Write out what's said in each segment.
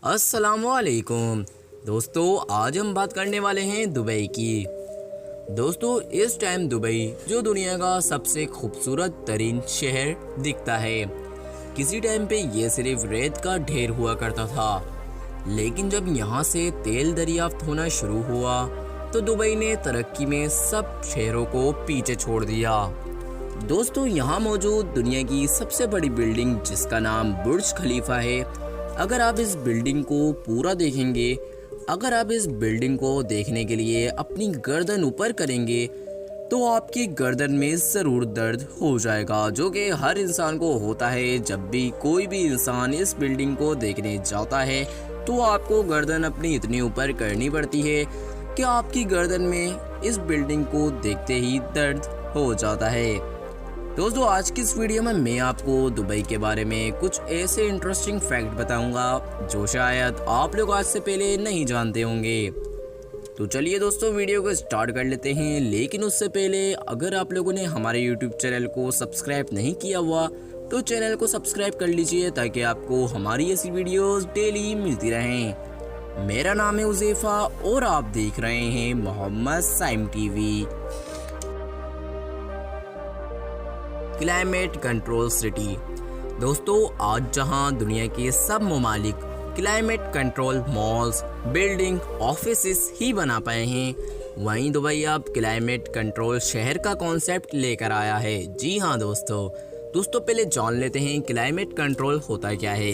अस्सलामुअलैकुम दोस्तों, आज हम बात करने वाले हैं दुबई की। दोस्तों, इस टाइम दुबई जो दुनिया का सबसे खूबसूरत तरीन शहर दिखता है। किसी टाइम पे ये सिर्फ रेत का ढेर हुआ करता था, लेकिन जब यहाँ से तेल दरियाफ्त होना शुरू हुआ तो दुबई ने तरक्की में सब शहरों को पीछे छोड़ दिया। दोस्तों, यहाँ मौजूद दुनिया की सबसे बड़ी बिल्डिंग जिसका नाम बुर्ज खलीफा है, अगर आप इस बिल्डिंग को पूरा देखेंगे, अगर आप इस बिल्डिंग को देखने के लिए अपनी गर्दन ऊपर करेंगे तो आपकी गर्दन में ज़रूर दर्द हो जाएगा, जो कि हर इंसान को होता है। जब भी कोई भी इंसान इस बिल्डिंग को देखने जाता है तो आपको गर्दन अपनी इतनी ऊपर करनी पड़ती है कि आपकी गर्दन में इस बिल्डिंग को देखते ही दर्द हो जाता है। दोस्तों, आज की इस वीडियो में मैं आपको दुबई के बारे में कुछ ऐसे इंटरेस्टिंग फैक्ट बताऊंगा जो शायद आप लोग आज से पहले नहीं जानते होंगे। तो चलिए दोस्तों, वीडियो को स्टार्ट कर लेते हैं। लेकिन उससे पहले अगर आप लोगों ने हमारे यूट्यूब चैनल को सब्सक्राइब नहीं किया हुआ तो चैनल को सब्सक्राइब कर लीजिए, ताकि आपको हमारी ऐसी वीडियोस डेली मिलती रहें। मेरा नाम है उज़ैफा और आप देख रहे हैं Mohammad Saim TV. Climate control city. दोस्तों, आज जहां दुनिया के सब ममालिक climate control malls, building, offices ही बना पाए हैं, वहीं दुबई अब क्लाइमेट कंट्रोल शहर का कॉन्सेप्ट लेकर आया है। जी हाँ दोस्तों, पहले जान लेते हैं क्लाइमेट कंट्रोल होता क्या है।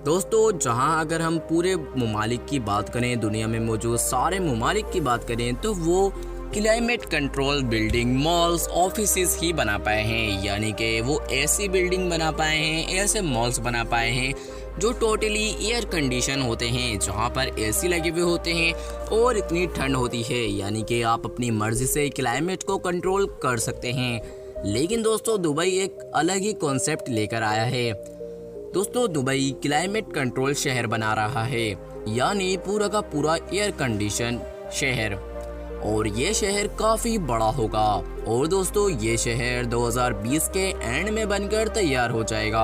दोस्तों, जहां अगर हम पूरे ममालिक की बात करें, दुनिया में मौजूद सारे ममालिक की बात करें, तो वो climate control building, malls, offices ही बना पाए हैं। यानी कि वो ऐसी बिल्डिंग बना पाए हैं, ऐसे मॉल्स बना पाए हैं जो टोटली एयर कंडीशन होते हैं, जहां पर एसी लगे हुए होते हैं और इतनी ठंड होती है, यानी कि आप अपनी मर्जी से क्लाइमेट को कंट्रोल कर सकते हैं। लेकिन दोस्तों, दुबई एक अलग ही कॉन्सेप्ट लेकर आया है। दोस्तों, दुबई क्लाइमेट कंट्रोल शहर बना रहा है, यानी पूरा का पूरा एयर कंडीशन शहर, और ये शहर काफ़ी बड़ा होगा। और दोस्तों, ये शहर 2020 के एंड में बनकर तैयार हो जाएगा।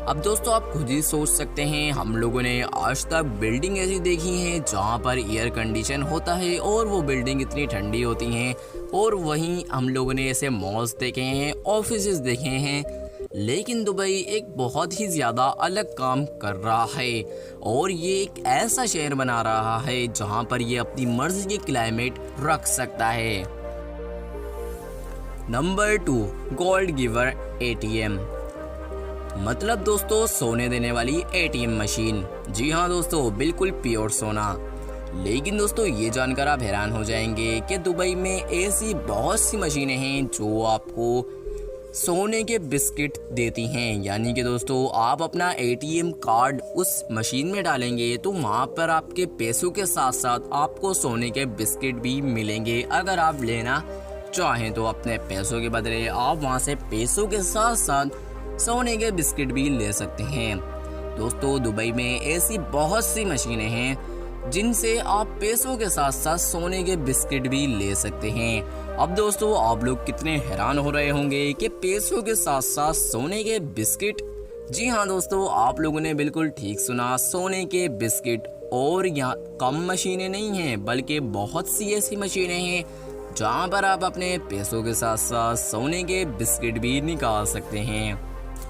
अब दोस्तों, आप खुद ही सोच सकते हैं, हम लोगों ने आज तक बिल्डिंग ऐसी देखी हैं जहाँ पर एयर कंडीशन होता है और वो बिल्डिंग इतनी ठंडी होती हैं, और वहीं हम लोगों ने ऐसे मॉल्स देखे हैं, ऑफिसेस देखे हैं। लेकिन दुबई एक बहुत ही ज़्यादा अलग काम कर रहा है, और ये एक ऐसा शहर बना रहा है जहां पर ये अपनी मर्जी की क्लाइमेट रख सकता है। Number 2, gold giver ATM. मतलब दोस्तों, सोने देने वाली एटीएम मशीन। जी हाँ दोस्तों, बिल्कुल प्योर सोना। लेकिन दोस्तों, ये जानकर आप हैरान हो जाएंगे कि दुबई में ऐसी बहुत सी मशीनें हैं जो आपको सोने के बिस्किट देती हैं। यानी कि दोस्तों, आप अपना एटीएम कार्ड उस मशीन में डालेंगे तो वहाँ पर आपके पैसों के साथ साथ आपको सोने के बिस्किट भी मिलेंगे। अगर आप लेना चाहें तो अपने पैसों के बदले आप वहाँ से पैसों के साथ साथ सोने के बिस्किट भी ले सकते हैं। दोस्तों, दुबई में ऐसी बहुत सी मशीनें हैं जिनसे आप पैसों के साथ साथ सोने के बिस्किट भी ले सकते हैं। अब दोस्तों, आप लोग कितने हैरान हो रहे होंगे कि पैसों के साथ साथ सोने के बिस्किट। जी हाँ दोस्तों, आप लोगों ने बिल्कुल ठीक सुना, सोने के बिस्किट। और यहाँ कम मशीनें नहीं हैं, बल्कि बहुत सी ऐसी मशीनें हैं जहाँ पर आप अपने पैसों के साथ साथ सोने के बिस्किट भी निकाल सकते हैं।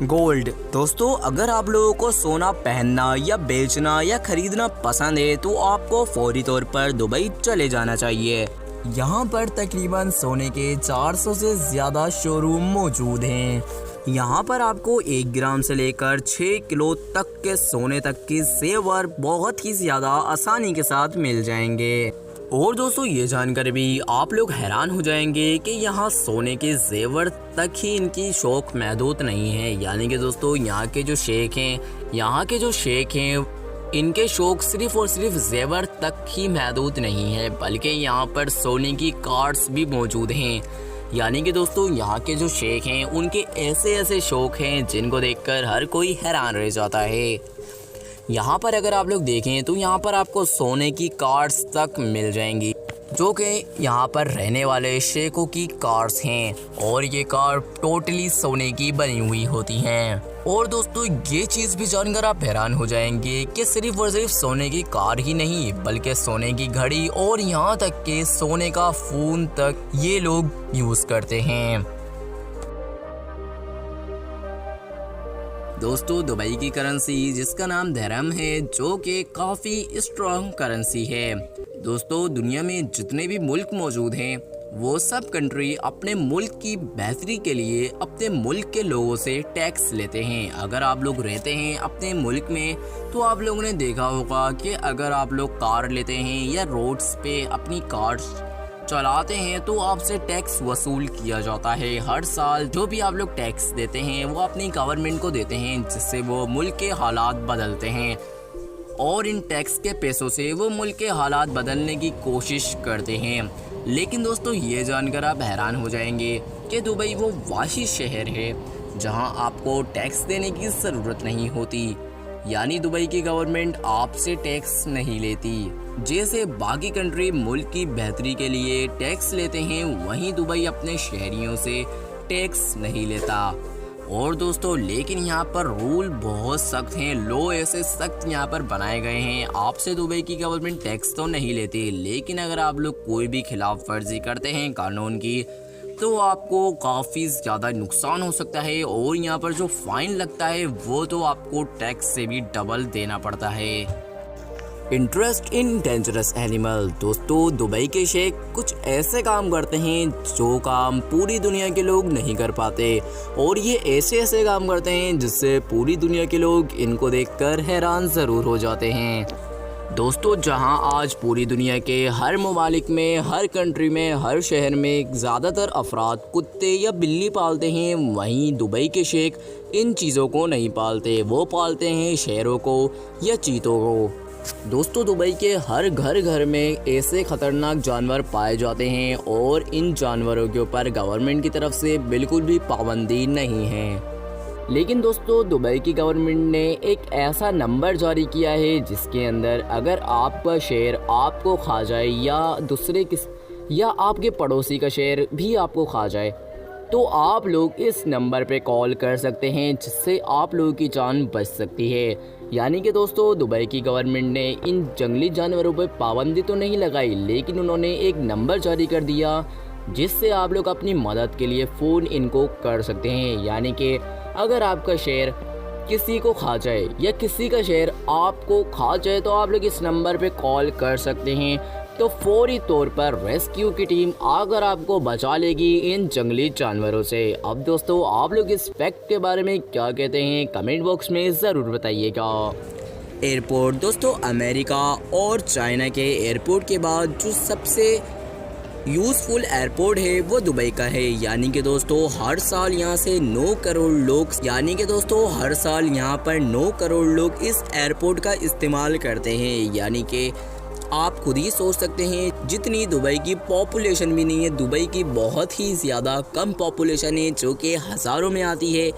गोल्ड। दोस्तों, अगर आप लोगों को सोना पहनना या बेचना या खरीदना पसंद है तो आपको फौरी तौर पर दुबई चले जाना चाहिए। यहाँ पर तकरीबन सोने के 400 से ज़्यादा शोरूम मौजूद हैं। यहाँ पर आपको 1 ग्राम से लेकर 6 किलो तक के सोने तक के जेवर बहुत ही ज़्यादा आसानी के साथ मिल जाएंगे। और दोस्तों, ये जानकर भी आप लोग हैरान हो जाएंगे कि यहाँ सोने के जेवर तक ही इनकी शौक महदूद नहीं है। यानी कि दोस्तों, यहाँ के जो शेख हैं इनके शौक सिर्फ और सिर्फ जेवर तक ही महदूद नहीं है, बल्कि यहाँ पर सोने की कार्ड्स भी मौजूद हैं। यानी कि दोस्तों, यहाँ के जो शेख हैं उनके ऐसे ऐसे शौक हैं जिनको देखकर हर कोई हैरान रह जाता है। यहाँ पर अगर आप लोग देखें तो यहाँ पर आपको सोने की कार्ड्स तक मिल जाएंगी, जो कि यहाँ पर रहने वाले शेखों की कार्स हैं, और ये कार टोटली सोने की बनी हुई होती हैं। और दोस्तों ये चीज़ भी जानकर आप हैरान हो जाएंगे कि सिर्फ और सिर्फ सोने की कार ही नहीं बल्कि सोने की घड़ी और यहाँ तक कि सोने का फ़ोन तक ये लोग यूज़ करते हैं। दोस्तों दुबई की करेंसी जिसका नाम दिरहम है, जो कि काफ़ी स्ट्रॉन्ग करेंसी है। दोस्तों दुनिया में जितने भी मुल्क मौजूद हैं वो सब कंट्री अपने मुल्क की बेहतरी के लिए अपने मुल्क के लोगों से टैक्स लेते हैं। अगर आप लोग रहते हैं अपने मुल्क में तो आप लोगों ने देखा होगा कि अगर आप लोग कार लेते हैं या रोड्स पे अपनी कार चलाते हैं तो आपसे टैक्स वसूल किया जाता है। हर साल जो भी आप लोग टैक्स देते हैं वो अपनी गवर्नमेंट को देते हैं, जिससे वो मुल्क के हालात बदलते हैं और इन टैक्स के पैसों से वो मुल्क के हालात बदलने की कोशिश करते हैं। लेकिन दोस्तों ये जानकर आप हैरान हो जाएंगे कि दुबई वो वाही शहर है जहां आपको टैक्स देने की ज़रूरत नहीं होती, यानी दुबई की गवर्नमेंट आपसे टैक्स नहीं लेती। जैसे बाकी कंट्री मुल्क की बेहतरी के लिए टैक्स लेते हैं, वहीं दुबई अपने शहरियों से टैक्स नहीं लेता। और दोस्तों लेकिन यहाँ पर रूल बहुत सख्त हैं, लॉ ऐसे सख्त यहाँ पर बनाए गए हैं। आपसे दुबई की गवर्नमेंट टैक्स तो नहीं लेती, लेकिन अगर आप लोग कोई भी खिलाफ वर्जी करते हैं कानून की तो आपको काफ़ी ज़्यादा नुकसान हो सकता है और यहाँ पर जो फाइन लगता है वो तो आपको टैक्स से भी डबल देना पड़ता है। Interest in dangerous animal. दोस्तों दुबई के शेख कुछ ऐसे काम करते हैं जो काम पूरी दुनिया के लोग नहीं कर पाते, और ये ऐसे काम करते हैं जिससे पूरी दुनिया के लोग इनको देखकर हैरान ज़रूर हो जाते हैं। दोस्तों जहां आज पूरी दुनिया के हर ममालिक में, हर कंट्री में, हर शहर में ज़्यादातर अफराद कुत्ते या बिल्ली पालते हैं, वहीं दुबई के शेख इन चीज़ों को नहीं पालते। वो पालते हैं शेरों को या चीतों को। दोस्तों दुबई के हर घर में ऐसे ख़तरनाक जानवर पाए जाते हैं और इन जानवरों के ऊपर गवर्नमेंट की तरफ से बिल्कुल भी पाबंदी नहीं है। लेकिन दोस्तों दुबई की गवर्नमेंट ने एक ऐसा नंबर जारी किया है जिसके अंदर अगर आपका शेर आपको खा जाए या आपके पड़ोसी का शेर भी आपको खा जाए तो आप लोग इस नंबर पे कॉल कर सकते हैं, जिससे आप लोगों की जान बच सकती है। यानी कि दोस्तों दुबई की गवर्नमेंट ने इन जंगली जानवरों पर पाबंदी तो नहीं लगाई, लेकिन उन्होंने एक नंबर जारी कर दिया जिससे आप लोग अपनी मदद के लिए फ़ोन इनको कर सकते हैं। यानी कि अगर आपका शेर किसी को खा जाए या किसी का शेर आपको खा जाए तो आप लोग इस नंबर पे कॉल कर सकते हैं, तो फौरी तौर पर रेस्क्यू की टीम आकर आपको बचा लेगी इन जंगली जानवरों से। अब दोस्तों आप लोग इस फैक्ट के बारे में क्या कहते हैं कमेंट बॉक्स में ज़रूर बताइएगा। एयरपोर्ट। दोस्तों अमेरिका और चाइना के एयरपोर्ट के बाद जो सबसे यूज़फुल एयरपोर्ट है वो दुबई का है। यानी कि दोस्तों हर साल यहाँ से 9 करोड़ लोग इस एयरपोर्ट का इस्तेमाल करते हैं। यानी कि आप खुद ही सोच सकते हैं जितनी दुबई की पॉपुलेशन भी नहीं है, दुबई की बहुत ही ज़्यादा कम पॉपुलेशन है जो कि हज़ारों में आती है,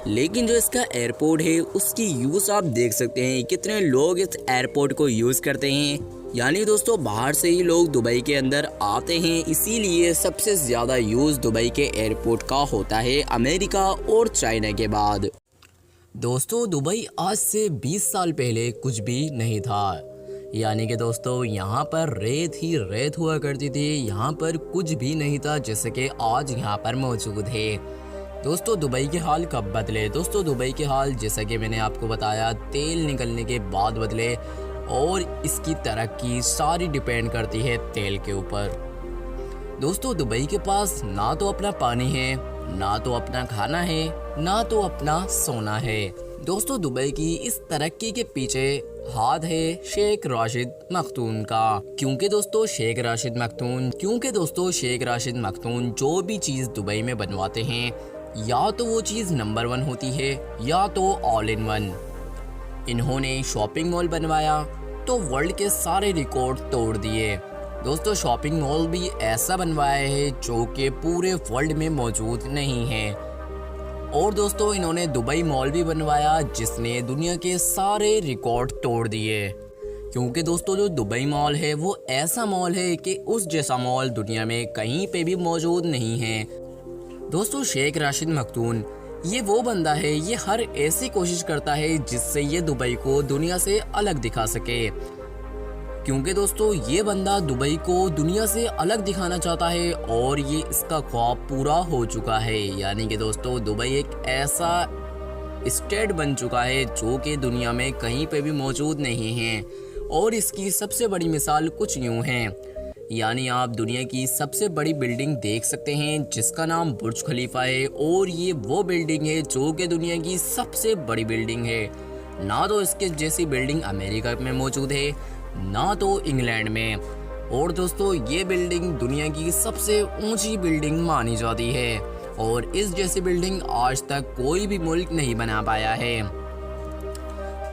लेकिन जो इसका एयरपोर्ट है उसकी यूज़ आप देख सकते हैं कितने लोग इस एयरपोर्ट को यूज़ करते हैं। यानी दोस्तों बाहर से ही लोग दुबई के अंदर आते हैं, इसीलिए सबसे ज़्यादा यूज़ दुबई के एयरपोर्ट का होता है अमेरिका और चाइना के बाद। दोस्तों दुबई आज से 20 साल पहले कुछ भी नहीं था। यानी कि दोस्तों यहाँ पर रेत ही रेत हुआ करती थी, यहाँ पर कुछ भी नहीं था जैसे कि आज यहाँ पर मौजूद है। दोस्तों दुबई के हाल कब बदले? दोस्तों दुबई के हाल जैसा कि मैंने आपको बताया तेल निकलने के बाद बदले, और इसकी तरक्की सारी डिपेंड करती है तेल के ऊपर। दोस्तों दुबई के पास ना तो अपना पानी है, ना तो अपना खाना है, ना तो अपना सोना है। दोस्तों दुबई की इस तरक्की के पीछे हाथ है शेख राशिद मखतूम का, क्योंकि दोस्तों शेख राशिद मखतूम जो भी चीज़ दुबई में बनवाते हैं या तो वो चीज़ नंबर 1 होती है या तो ऑल इन वन। इन्होंने शॉपिंग मॉल बनवाया तो वर्ल्ड के सारे रिकॉर्ड तोड़ दिए। दोस्तों शॉपिंग मॉल भी ऐसा बनवाया है जो कि पूरे वर्ल्ड में मौजूद नहीं है। और दोस्तों इन्होंने दुबई मॉल भी बनवाया जिसने दुनिया के सारे रिकॉर्ड तोड़ दिए, क्योंकि दोस्तों जो दुबई मॉल है वो ऐसा मॉल है कि उस जैसा मॉल दुनिया में कहीं पे भी मौजूद नहीं है। दोस्तों शेख राशिद मखतूम ये वो बंदा है, ये हर ऐसी कोशिश करता है जिससे ये दुबई को दुनिया से अलग दिखा सके, क्योंकि दोस्तों ये बंदा दुबई को दुनिया से अलग दिखाना चाहता है और ये इसका ख्वाब पूरा हो चुका है। यानी कि दोस्तों दुबई एक ऐसा स्टेट बन चुका है जो कि दुनिया में कहीं पे भी मौजूद नहीं है। और इसकी सबसे बड़ी मिसाल कुछ यूँ है, यानी आप दुनिया की सबसे बड़ी बिल्डिंग देख सकते हैं जिसका नाम बुर्ज खलीफा है, और ये वो बिल्डिंग है जो कि दुनिया की सबसे बड़ी बिल्डिंग है। ना तो इसके जैसी बिल्डिंग अमेरिका में मौजूद है, ना तो इंग्लैंड में। और दोस्तों ये बिल्डिंग दुनिया की सबसे ऊंची बिल्डिंग मानी जाती है, और इस जैसी बिल्डिंग आज तक कोई भी मुल्क नहीं बना पाया है।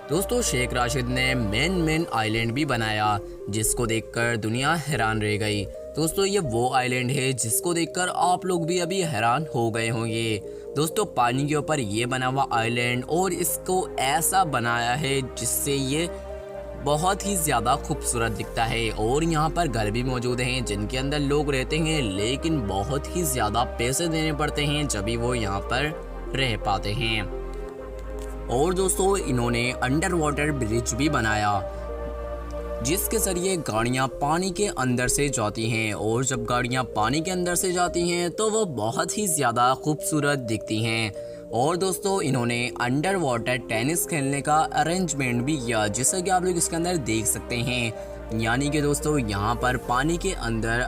दोस्तों शेख राशिद ने मेन आइलैंड भी बनाया जिसको देखकर दुनिया हैरान रह गई। दोस्तों ये वो आइलैंड है जिसको देखकर आप लोग भी अभी हैरान हो गए होंगे। दोस्तों पानी के ऊपर ये बना हुआ आइलैंड, और इसको ऐसा बनाया है जिससे ये बहुत ही ज़्यादा खूबसूरत दिखता है। और यहाँ पर घर भी मौजूद हैं जिनके अंदर लोग रहते हैं, लेकिन बहुत ही ज़्यादा पैसे देने पड़ते हैं जब भी वो यहाँ पर रह पाते हैं। और दोस्तों इन्होंने अंडर वाटर ब्रिज भी बनाया जिसके जरिए गाड़ियाँ पानी के अंदर से जाती हैं, और जब गाड़ियाँ पानी के अंदर से जाती हैं तो वो बहुत ही ज़्यादा खूबसूरत दिखती हैं। और दोस्तों इन्होंने अंडर वाटर टेनिस खेलने का अरेंजमेंट भी किया, जैसा कि आप लोग इसके अंदर देख सकते हैं। यानी कि दोस्तों यहाँ पर पानी के अंदर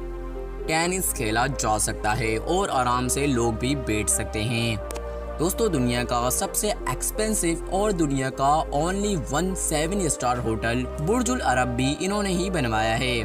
टेनिस खेला जा सकता है और आराम से लोग भी बैठ सकते हैं। दोस्तों दुनिया का सबसे एक्सपेंसिव और दुनिया का ओनली 7 स्टार होटल बुर्जुल अरब भी इन्होंने ही बनवाया है।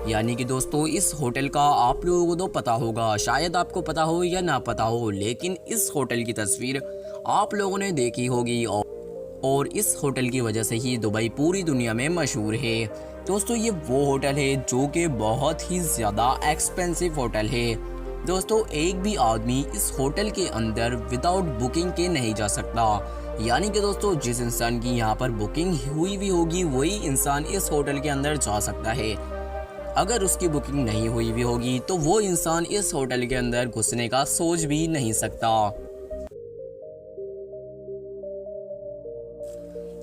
यानी कि दोस्तों इस होटल का आप लोगों को तो पता होगा, शायद आपको पता हो या ना पता हो, लेकिन इस होटल की तस्वीर आप लोगों ने देखी होगी, और इस होटल की वजह से ही दुबई पूरी दुनिया में मशहूर है। दोस्तों ये वो होटल है जो कि बहुत ही ज़्यादा एक्सपेंसिव होटल है। दोस्तों एक भी आदमी इस होटल के अंदर विदाउट बुकिंग के नहीं जा सकता। यानी कि दोस्तों जिस इंसान की यहाँ पर बुकिंग हुई भी होगी वही इंसान इस होटल के अंदर जा सकता है। अगर उसकी बुकिंग नहीं हुई भी होगी तो वो इंसान इस होटल के अंदर घुसने का सोच भी नहीं सकता।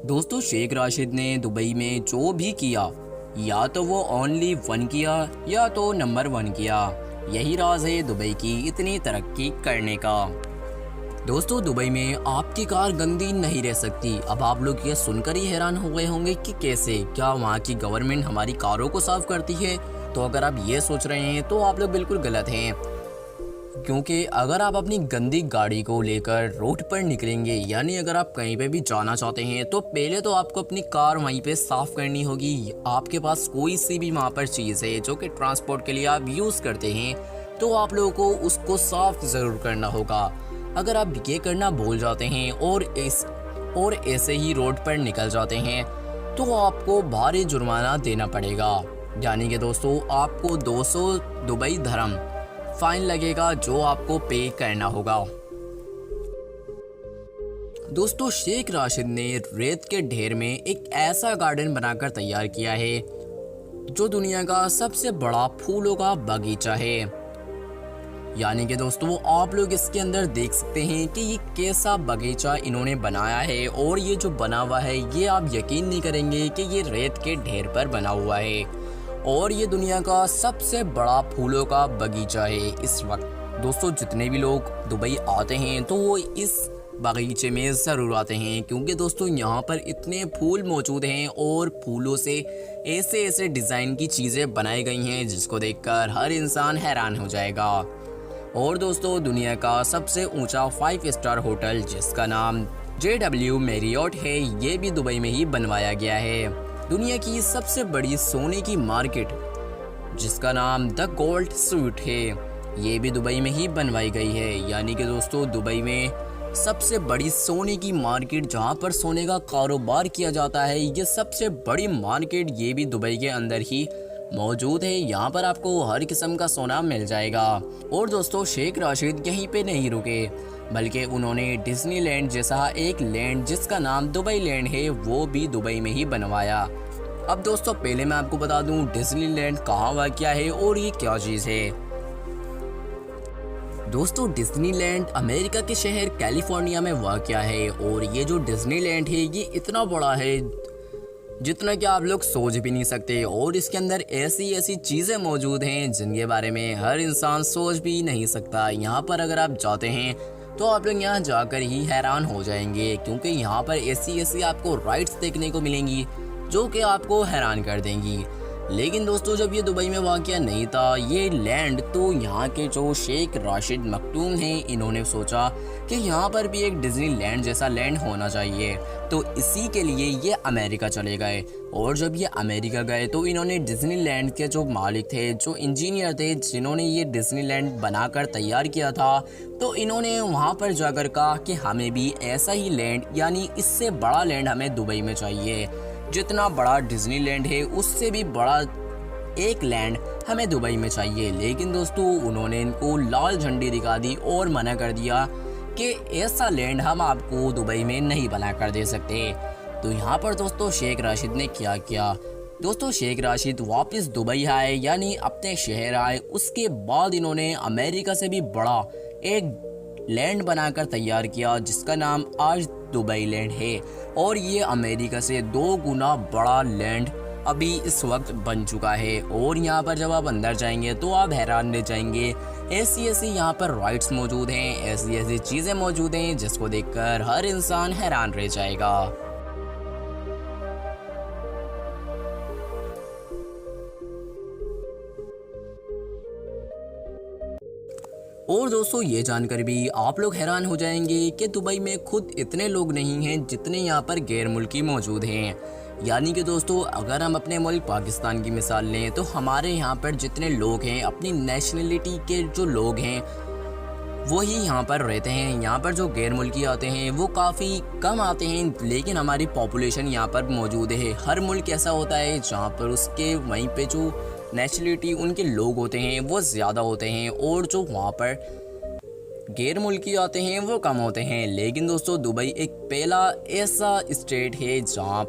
दोस्तों शेख राशिद ने दुबई में जो भी किया, या तो वो ओनली 1 किया या तो नंबर 1 किया। यही राज है दुबई की इतनी तरक्की करने का। दोस्तों दुबई में आपकी कार गंदी नहीं रह सकती। अब आप लोग ये सुनकर ही हैरान हो गए होंगे कि कैसे, क्या वहाँ की गवर्नमेंट हमारी कारों को साफ करती है? तो अगर आप ये सोच रहे हैं तो आप लोग बिल्कुल गलत हैं, क्योंकि अगर आप अपनी गंदी गाड़ी को लेकर रोड पर निकलेंगे, यानी अगर आप कहीं पे भी जाना चाहते हैं, तो पहले तो आपको अपनी कार वहीं पे साफ़ करनी होगी। आपके पास कोई सी भी वहाँ पर चीज़ है जो कि ट्रांसपोर्ट के लिए आप यूज़ करते हैं, तो आप लोगों को उसको साफ़ ज़रूर करना होगा। अगर आप ये करना भूल जाते हैं और ऐसे ही रोड पर निकल जाते हैं तो आपको भारी जुर्माना देना पड़ेगा। यानी कि दोस्तों आपको 200 दुबई धर्म फाइन लगेगा जो आपको पे करना होगा। दोस्तों शेख राशिद ने रेत के ढेर में एक ऐसा गार्डन बनाकर तैयार किया है जो दुनिया का सबसे बड़ा फूलों का बगीचा है। यानी कि दोस्तों आप लोग इसके अंदर देख सकते हैं कि ये कैसा बगीचा इन्होंने बनाया है, और ये जो बना हुआ है ये आप यकीन नहीं करेंगे कि ये रेत के ढेर पर बना हुआ है, और ये दुनिया का सबसे बड़ा फूलों का बगीचा है इस वक्त। दोस्तों जितने भी लोग दुबई आते हैं तो वो इस बगीचे में ज़रूर आते हैं, क्योंकि दोस्तों यहाँ पर इतने फूल मौजूद हैं और फूलों से ऐसे ऐसे डिज़ाइन की चीज़ें बनाई गई हैं जिसको देखकर हर इंसान हैरान हो जाएगा। और दोस्तों दुनिया का सबसे ऊंचा 5 स्टार होटल जिसका नाम JW मैरियट है, ये भी दुबई में ही बनवाया गया है। दुनिया की सबसे बड़ी सोने की मार्केट जिसका नाम द गोल्ड स्वीट है, ये भी दुबई में ही बनवाई गई है। यानी कि दोस्तों दुबई में सबसे बड़ी सोने की मार्केट जहां पर सोने का कारोबार किया जाता है, ये सबसे बड़ी मार्केट ये भी दुबई के अंदर ही मौजूद है। यहाँ पर आपको हर किस्म का सोना मिल जाएगा। और दोस्तों शेख राशिद यहीं पे नहीं रुके, बल्कि उन्होंने डिज्नीलैंड जैसा एक लैंड जिसका नाम दुबई लैंड है वो भी दुबई में ही बनवाया। अब दोस्तों पहले मैं आपको बता दूं डिज्नीलैंड कहाँ वाक़या है और ये क्या चीज़ है। दोस्तों डिज्नीलैंड अमेरिका के शहर कैलिफोर्निया में वाक़या है और ये जो डिज्नीलैंड है ये इतना बड़ा है जितना कि आप लोग सोच भी नहीं सकते और इसके अंदर ऐसी ऐसी चीज़ें मौजूद हैं जिनके बारे में हर इंसान सोच भी नहीं सकता। यहाँ पर अगर आप जाते हैं तो आप लोग यहाँ जाकर ही हैरान हो जाएंगे क्योंकि यहाँ पर ऐसी ऐसी आपको राइड्स देखने को मिलेंगी जो कि आपको हैरान कर देंगी। लेकिन दोस्तों जब ये दुबई में वाक़या नहीं था ये लैंड, तो यहाँ के जो शेख राशिद मखदूम हैं इन्होंने सोचा कि यहाँ पर भी एक डिज्नीलैंड जैसा लैंड होना चाहिए, तो इसी के लिए ये अमेरिका चले गए। और जब ये अमेरिका गए तो इन्होंने डिज्नीलैंड के जो मालिक थे, जो इंजीनियर थे जिन्होंने ये डिज्नीलैंड बनाकर तैयार किया था, तो इन्होंने वहाँ पर जाकर कहा कि हमें भी ऐसा ही लैंड यानी इससे बड़ा लैंड हमें दुबई में चाहिए। जितना बड़ा डिज्नीलैंड है उससे भी बड़ा एक लैंड हमें दुबई में चाहिए। लेकिन दोस्तों उन्होंने इनको लाल झंडी दिखा दी और मना कर दिया कि ऐसा लैंड हम आपको दुबई में नहीं बना कर दे सकते। तो यहाँ पर दोस्तों शेख राशिद ने क्या किया, दोस्तों शेख राशिद वापस दुबई आए यानी अपने शहर आए। उसके बाद इन्होंने अमेरिका से भी बड़ा एक लैंड बनाकर तैयार किया जिसका नाम आज दुबई लैंड है और ये अमेरिका से 2 गुना बड़ा लैंड अभी इस वक्त बन चुका है। और यहाँ पर जब आप अंदर जाएंगे तो आप हैरान रह जाएंगे, ऐसी ऐसी यहाँ पर राइड्स मौजूद हैं, ऐसी ऐसी चीज़ें मौजूद हैं जिसको देखकर हर इंसान हैरान रह जाएगा। और दोस्तों ये जानकर भी आप लोग हैरान हो जाएंगे कि दुबई में खुद इतने लोग नहीं हैं जितने यहाँ पर गैर मुल्की मौजूद हैं। यानी कि दोस्तों अगर हम अपने मुल्क पाकिस्तान की मिसाल लें तो हमारे यहाँ पर जितने लोग हैं अपनी नेशनलिटी के जो लोग हैं वही यहाँ पर रहते हैं। यहाँ पर जो गैर मुल्की आते हैं वो काफ़ी कम आते हैं, लेकिन हमारी पॉपुलेशन यहाँ पर मौजूद है। हर मुल्क ऐसा होता है जहाँ पर उसके वहीं पे जो नेशनलिटी उनके लोग होते हैं वो ज़्यादा होते हैं और जो वहाँ पर गैर मुल्की आते हैं वो कम होते हैं। लेकिन दोस्तों दुबई एक पहला ऐसा स्टेट है जहाँ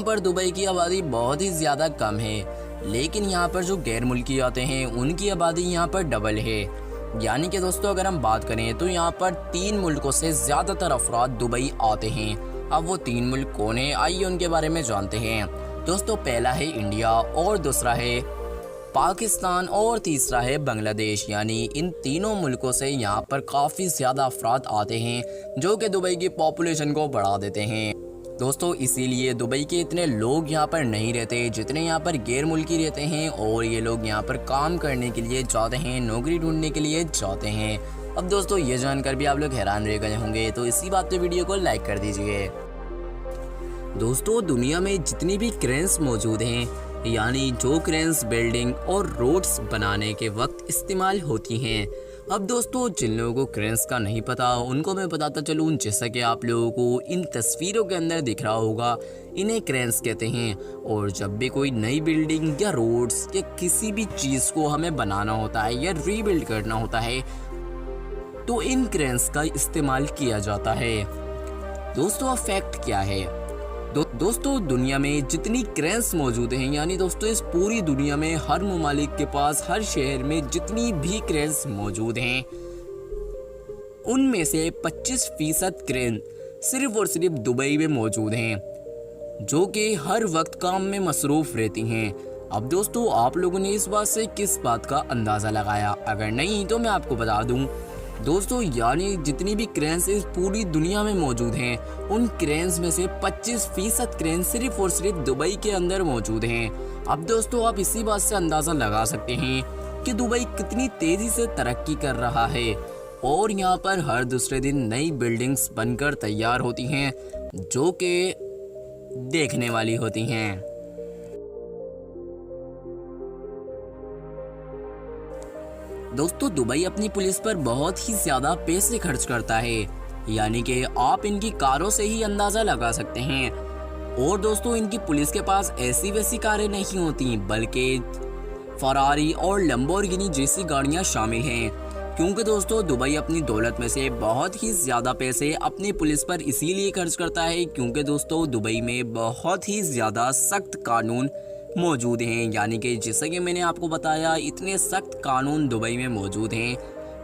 पर दुबई की आबादी बहुत ही ज़्यादा कम है, लेकिन यहाँ पर जो गैर मुल्की आते हैं उनकी आबादी यहाँ पर डबल है। यानी कि दोस्तों अगर हम बात करें तो यहाँ पर 3 मुल्कों से ज़्यादातर अफराद दुबई आते हैं। अब वो 3 मुल्क कौन है आइए उनके बारे में जानते हैं। दोस्तों पहला है इंडिया और दूसरा है पाकिस्तान और तीसरा है बांग्लादेश। यानी इन तीनों मुल्कों से यहाँ पर काफ़ी ज़्यादा अफराद आते हैं जो कि दुबई की पॉपुलेशन को बढ़ा देते हैं। दोस्तों इसीलिए दुबई के इतने लोग यहाँ पर नहीं रहते जितने यहाँ पर गैर मुल्की रहते हैं और ये लोग यहाँ पर काम करने के लिए जाते हैं, नौकरी ढूंढने के लिए जाते हैं। अब दोस्तों ये जानकर भी आप लोग हैरान रह गए होंगे, तो इसी बात पे वीडियो को लाइक कर दीजिए। दोस्तों दुनिया में जितनी भी क्रेन्स मौजूद हैं यानी जो क्रेन्स बिल्डिंग और रोड्स बनाने के वक्त इस्तेमाल होती हैं। अब दोस्तों जिन लोगों को क्रेन्स का नहीं पता उनको मैं बताता चलूँ, जैसा कि आप लोगों को इन तस्वीरों के अंदर दिख रहा होगा, इन्हें क्रेन्स कहते हैं। और जब भी कोई नई बिल्डिंग या रोड्स या किसी भी चीज़ को हमें बनाना होता है या रीबिल्ड करना होता है तो इन क्रेन्स का इस्तेमाल किया जाता है। दोस्तों अब फैक्ट क्या है, दोस्तों दुनिया में जितनी क्रेन्स मौजूद हैं यानी दोस्तों इस पूरी दुनिया में हर ममालिक के पास हर शहर में जितनी भी क्रेन्स मौजूद हैं उनमें से 25% क्रेन सिर्फ और सिर्फ दुबई में मौजूद हैं जो कि हर वक्त काम में मसरूफ़ रहती हैं। अब दोस्तों आप लोगों ने इस बात से किस बात का अंदाज़ा लगाया, अगर नहीं तो मैं आपको बता दूं दोस्तों, यानी जितनी भी क्रेन्स इस पूरी दुनिया में मौजूद हैं उन क्रेन्स में से 25% क्रेन सिर्फ और सिर्फ दुबई के अंदर मौजूद हैं। अब दोस्तों आप इसी बात से अंदाज़ा लगा सकते हैं कि दुबई कितनी तेज़ी से तरक्की कर रहा है और यहाँ पर हर दूसरे दिन नई बिल्डिंग्स बनकर तैयार होती हैं जो कि देखने वाली होती हैं। दोस्तों दुबई अपनी पुलिस पर बहुत ही ज़्यादा पैसे खर्च करता है, यानी कि आप इनकी कारों से ही अंदाज़ा लगा सकते हैं। और दोस्तों इनकी पुलिस के पास ऐसी वैसी कारें नहीं होती बल्कि फरारी और लंबोर्गिनी जैसी गाड़ियां शामिल हैं, क्योंकि दोस्तों दुबई अपनी दौलत में से बहुत ही ज़्यादा पैसे अपनी पुलिस पर इसीलिए खर्च करता है क्योंकि दोस्तों दुबई में बहुत ही ज़्यादा सख्त कानून मौजूद हैं। यानी कि जैसा कि मैंने आपको बताया, इतने सख्त कानून दुबई में मौजूद हैं।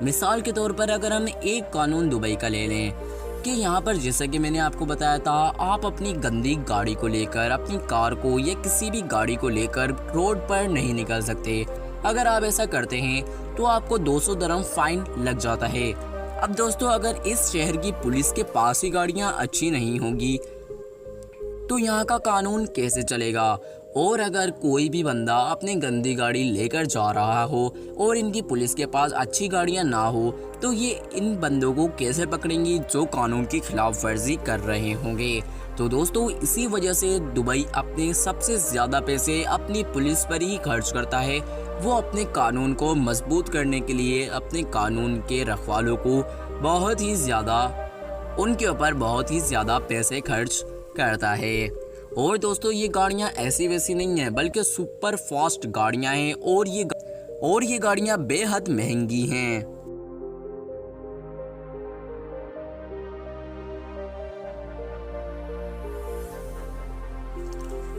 मिसाल के तौर पर अगर हम एक कानून दुबई का ले लें कि यहाँ पर जैसा कि मैंने आपको बताया था, आप अपनी गंदी गाड़ी को लेकर, अपनी कार को या किसी भी गाड़ी को लेकर रोड पर नहीं निकल सकते। अगर आप ऐसा करते हैं तो आपको 200 दिरहम फाइन लग जाता है। अब दोस्तों, अगर इस शहर की पुलिस के पास ही गाड़ियाँ अच्छी नहीं होंगी तो यहाँ का कानून कैसे चलेगा। और अगर कोई भी बंदा अपनी गंदी गाड़ी लेकर जा रहा हो और इनकी पुलिस के पास अच्छी गाड़ियाँ ना हो तो ये इन बंदों को कैसे पकड़ेंगी जो कानून की खिलाफ वर्जी कर रहे होंगे। तो दोस्तों, इसी वजह से दुबई अपने सबसे ज़्यादा पैसे अपनी पुलिस पर ही खर्च करता है। वो अपने कानून को मजबूत करने के लिए अपने कानून के रखवालों को उनके ऊपर बहुत ही ज़्यादा पैसे खर्च करता है। और दोस्तों, ये गाड़ियाँ ऐसी वैसी नहीं हैं, बल्कि सुपर फास्ट गाड़ियाँ हैं और ये गाड़ियाँ बेहद महंगी हैं।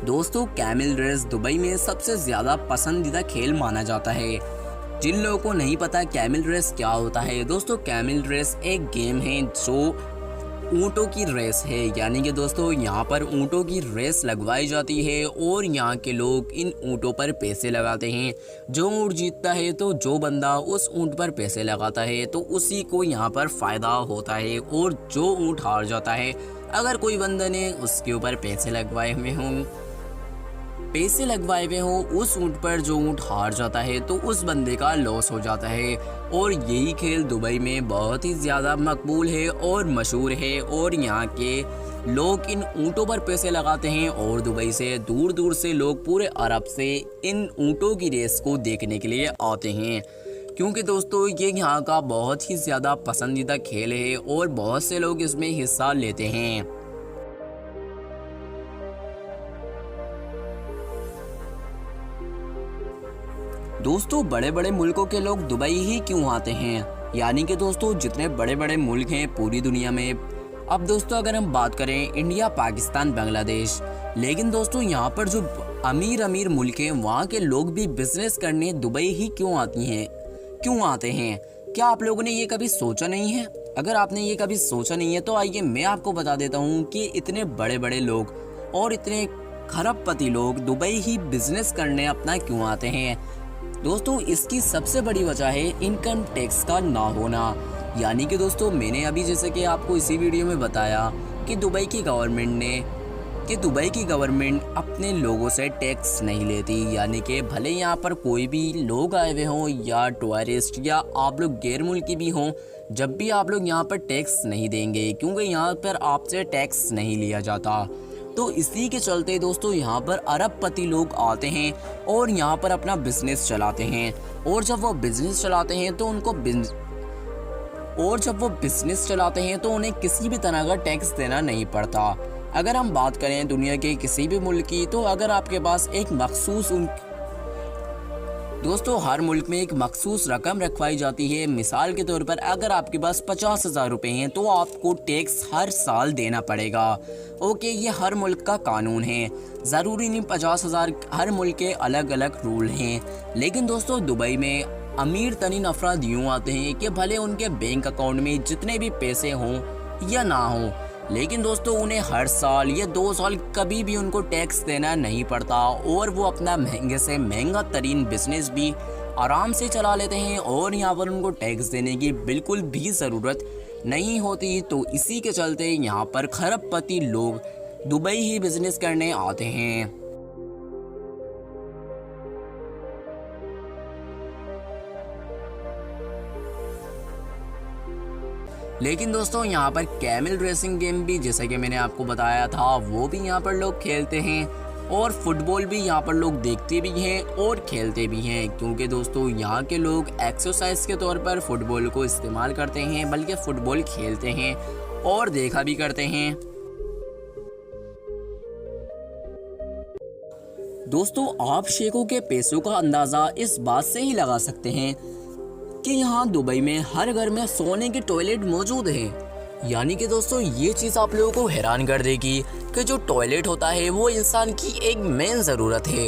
दोस्तों, कैमल रेस दुबई में सबसे ज़्यादा पसंदीदा खेल माना जाता है। जिन लोगों को नहीं पता कैमल रेस क्या होता है, दोस्तों कैमल रेस एक गेम है जो ऊँटों की रेस है। यानी कि दोस्तों, यहाँ पर ऊँटों की रेस लगवाई जाती है और यहाँ के लोग इन ऊँटों पर पैसे लगाते हैं। जो ऊँट जीतता है, तो जो बंदा उस ऊँट पर पैसे लगाता है तो उसी को यहाँ पर फ़ायदा होता है। और जो ऊँट हार जाता है, अगर कोई बंदा ने उसके ऊपर पैसे लगवाए हुए हों उस ऊँट पर, जो ऊँट हार जाता है तो उस बंदे का लॉस हो जाता है। और यही खेल दुबई में बहुत ही ज़्यादा मकबूल है और मशहूर है। और यहाँ के लोग इन ऊँटों पर पैसे लगाते हैं और दुबई से दूर दूर से लोग पूरे अरब से इन ऊँटों की रेस को देखने के लिए आते हैं। क्योंकि दोस्तों, ये यहाँ का बहुत ही ज़्यादा पसंदीदा खेल है और बहुत से लोग इसमें हिस्सा लेते हैं। दोस्तों, बड़े बड़े मुल्कों के लोग दुबई ही क्यों आते हैं? यानी कि दोस्तों, जितने बड़े बड़े मुल्क हैं पूरी दुनिया में, अब दोस्तों अगर हम बात करें इंडिया, पाकिस्तान, बांग्लादेश, लेकिन दोस्तों यहाँ पर जो अमीर मुल्क हैं वहाँ के लोग भी बिजनेस करने दुबई ही क्यों आते हैं? क्या आप लोगों ने ये कभी सोचा नहीं है? अगर आपने ये कभी सोचा नहीं है तो आइए मैं आपको बता देता हूँ कि इतने बड़े बड़े लोग और इतने खरबपति लोग दुबई ही बिजनेस करने अपना क्यों आते हैं। दोस्तों, इसकी सबसे बड़ी वजह है इनकम टैक्स का ना होना। यानी कि दोस्तों, मैंने अभी जैसे कि आपको इसी वीडियो में बताया कि दुबई की गवर्नमेंट अपने लोगों से टैक्स नहीं लेती। यानी कि भले यहाँ पर कोई भी लोग आए हुए हों या टूरिस्ट या आप लोग गैर मुल्की भी हों, जब भी आप लोग यहाँ पर टैक्स नहीं देंगे, क्योंकि यहाँ पर आपसे टैक्स नहीं लिया जाता। तो इसी के चलते दोस्तों यहाँ पर अरबपति लोग आते हैं और यहाँ पर अपना बिजनेस चलाते हैं। और जब वो बिजनेस चलाते हैं तो उन्हें किसी भी तरह का टैक्स देना नहीं पड़ता। अगर हम बात करें दुनिया के किसी भी मुल्क की, तो अगर आपके पास दोस्तों हर मुल्क में एक मखसूस रकम रखवाई जाती है। मिसाल के तौर पर अगर आपके पास 50,000 रुपये हैं तो आपको टैक्स हर साल देना पड़ेगा। ओके, ये हर मुल्क का कानून है, ज़रूरी नहीं 50,000, हर मुल्क के अलग अलग रूल हैं। लेकिन दोस्तों दुबई में अमीर तरीन अफराद यूँ आते हैं कि भले उनके बैंक अकाउंट में जितने भी पैसे हों या ना हों, लेकिन दोस्तों उन्हें हर साल या 2 साल कभी भी उनको टैक्स देना नहीं पड़ता और वो अपना महंगे से महंगा तरीन बिजनेस भी आराम से चला लेते हैं और यहाँ पर उनको टैक्स देने की बिल्कुल भी ज़रूरत नहीं होती। तो इसी के चलते यहाँ पर खरबपति लोग दुबई ही बिजनेस करने आते हैं। लेकिन दोस्तों यहाँ पर कैमल रेसिंग गेम भी, जैसा कि मैंने आपको बताया था, वो भी यहाँ पर लोग खेलते हैं और फुटबॉल भी यहाँ पर लोग देखते भी हैं और खेलते भी हैं। क्योंकि दोस्तों यहाँ के लोग एक्सरसाइज के तौर पर फुटबॉल को इस्तेमाल करते हैं, बल्कि फुटबॉल खेलते हैं और देखा भी करते हैं। दोस्तों आप शेखों के पैसों का अंदाज़ा इस बात से ही लगा सकते हैं कि यहाँ दुबई में हर घर में सोने की टॉयलेट मौजूद है। यानी कि दोस्तों ये चीज़ आप लोगों को हैरान कर देगी कि जो टॉयलेट होता है वो इंसान की एक मेन ज़रूरत है।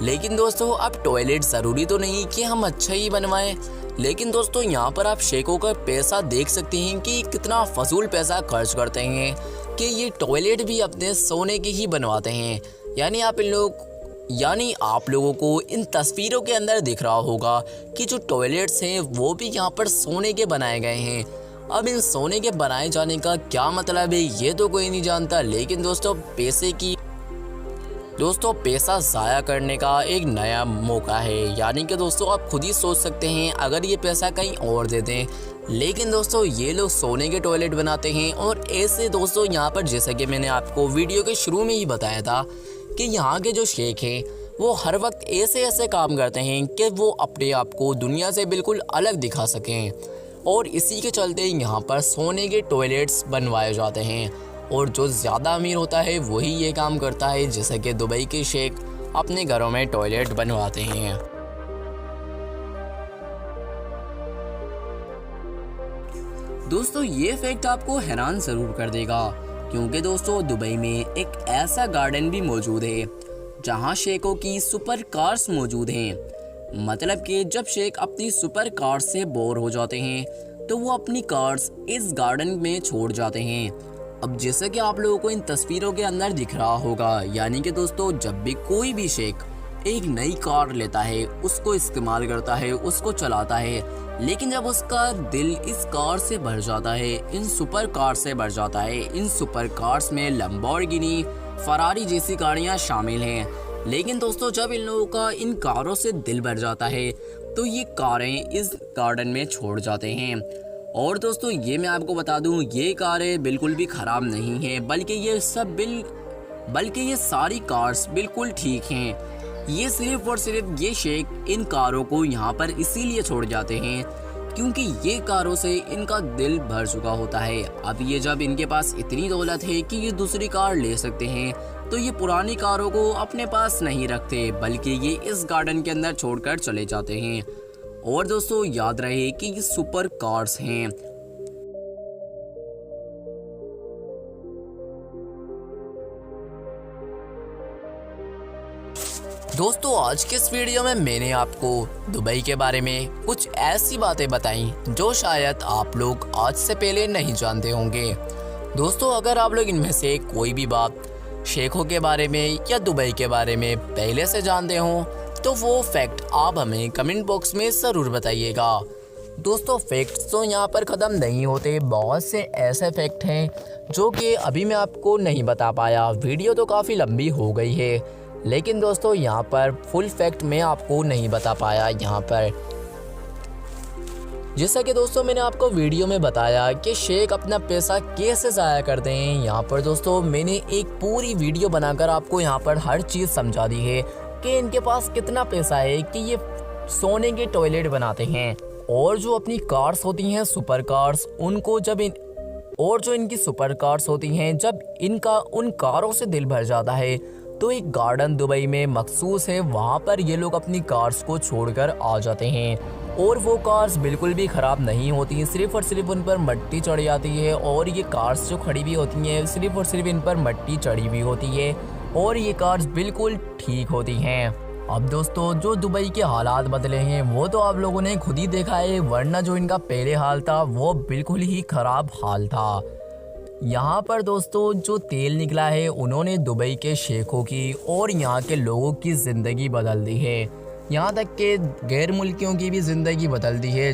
लेकिन दोस्तों अब टॉयलेट ज़रूरी तो नहीं कि हम अच्छा ही बनवाएं। लेकिन दोस्तों यहाँ पर आप शेखों का पैसा देख सकते हैं कि कितना फजूल पैसा खर्च करते हैं कि ये टॉयलेट भी अपने सोने के ही बनवाते हैं। यानी आप लोगों को इन तस्वीरों के अंदर दिख रहा होगा कि जो टॉयलेट्स हैं वो भी यहाँ पर सोने के बनाए गए हैं। अब इन सोने के बनाए जाने का क्या मतलब है ये तो कोई नहीं जानता, लेकिन दोस्तों पैसा ज़ाया करने का एक नया मौका है। यानी कि दोस्तों आप खुद ही सोच सकते हैं अगर ये पैसा कहीं और दे दें। लेकिन दोस्तों ये लोग सोने के टॉयलेट बनाते हैं और ऐसे दोस्तों यहाँ पर जैसा कि मैंने आपको वीडियो के शुरू में ही बताया था कि यहाँ के जो शेख हैं वो हर वक्त ऐसे काम करते हैं कि वो अपने आप को दुनिया से बिल्कुल अलग दिखा सकें, और इसी के चलते यहाँ पर सोने के टॉयलेट्स बनवाए जाते हैं। और जो ज़्यादा अमीर होता है वही ये काम करता है, जैसे कि दुबई के शेख अपने घरों में टॉयलेट बनवाते हैं। दोस्तों ये फैक्ट आपको हैरान ज़रूर कर देगा, क्योंकि दोस्तों दुबई में एक ऐसा गार्डन भी मौजूद है जहां शेखों की सुपर कार्स मौजूद हैं। मतलब कि जब शेख अपनी सुपर कार्स से बोर हो जाते हैं तो वो अपनी कार्स इस गार्डन में छोड़ जाते हैं। अब जैसे कि आप लोगों को इन तस्वीरों के अंदर दिख रहा होगा, यानी कि दोस्तों जब भी कोई भी शेख एक नई कार लेता है, उसको इस्तेमाल करता है, उसको चलाता है, लेकिन जब उसका दिल इस कार से भर जाता है, इन सुपर कार से भर जाता है, इन सुपर कार्स में लैम्बोर्गिनी, फरारी जैसी गाड़ियां शामिल हैं। लेकिन दोस्तों जब इन लोगों का इन कारों से दिल भर जाता है तो ये कारें इस गार्डन में छोड़ जाते हैं। और दोस्तों ये मैं आपको बता दूं, ये कारें बिल्कुल भी ख़राब नहीं हैं, बल्कि ये सारी कार्स बिल्कुल ठीक हैं। ये सिर्फ और सिर्फ ये शेख इन कारों को यहाँ पर इसीलिए छोड़ जाते हैं क्योंकि ये कारों से इनका दिल भर चुका होता है। अब ये जब इनके पास इतनी दौलत है कि ये दूसरी कार ले सकते हैं तो ये पुरानी कारों को अपने पास नहीं रखते, बल्कि ये इस गार्डन के अंदर छोड़कर चले जाते हैं। और दोस्तों याद रहे कि ये सुपर कार्स हैं। दोस्तों आज के इस वीडियो में मैंने आपको दुबई के बारे में कुछ ऐसी बातें बताई जो शायद आप लोग आज से पहले नहीं जानते होंगे। दोस्तों अगर आप लोग इनमें से कोई भी बात शेखों के बारे में या दुबई के बारे में पहले से जानते हो तो वो फैक्ट आप हमें कमेंट बॉक्स में ज़रूर बताइएगा। दोस्तों फैक्ट्स तो यहाँ पर ख़त्म नहीं होते, बहुत से ऐसे फैक्ट हैं जो कि अभी मैं आपको नहीं बता पाया। वीडियो तो काफ़ी लंबी हो गई है, लेकिन दोस्तों यहाँ पर फुल फैक्ट मैं आपको नहीं बता पाया यहाँ पर। जैसा कि दोस्तों मैंने आपको वीडियो में बताया कि शेख अपना पैसा कैसे ज़ाया करते हैं, यहाँ पर दोस्तों मैंने एक पूरी वीडियो बनाकर आपको यहाँ पर हर चीज़ समझा दी है कि इनके पास कितना पैसा है कि ये सोने के टॉयलेट बनाते हैं। और जो अपनी कार्स होती हैं सुपर कार्स, जो इनकी सुपर कार्स होती हैं, जब इनका उन कारों से दिल भर जाता है तो एक गार्डन दुबई में मखसूस है, वहाँ पर ये लोग अपनी कार्स को छोड़कर आ जाते हैं। और वो कार्स बिल्कुल भी ख़राब नहीं होती, सिर्फ़ और सिर्फ उन पर मिट्टी चढ़ जाती है। और ये कार्स जो खड़ी हुई होती हैं सिर्फ़ और सिर्फ इन पर मिट्टी चढ़ी हुई होती है और ये कार्स बिल्कुल ठीक होती हैं। अब दोस्तों जो दुबई के हालात बदले हैं वो तो आप लोगों ने खुद ही देखा है, वरना जो इनका पहले हाल था वो बिल्कुल ही ख़राब हाल था। यहाँ पर दोस्तों जो तेल निकला है उन्होंने दुबई के शेखों की और यहाँ के लोगों की ज़िंदगी बदल दी है, यहाँ तक कि गैर मुल्कियों की भी ज़िंदगी बदल दी है।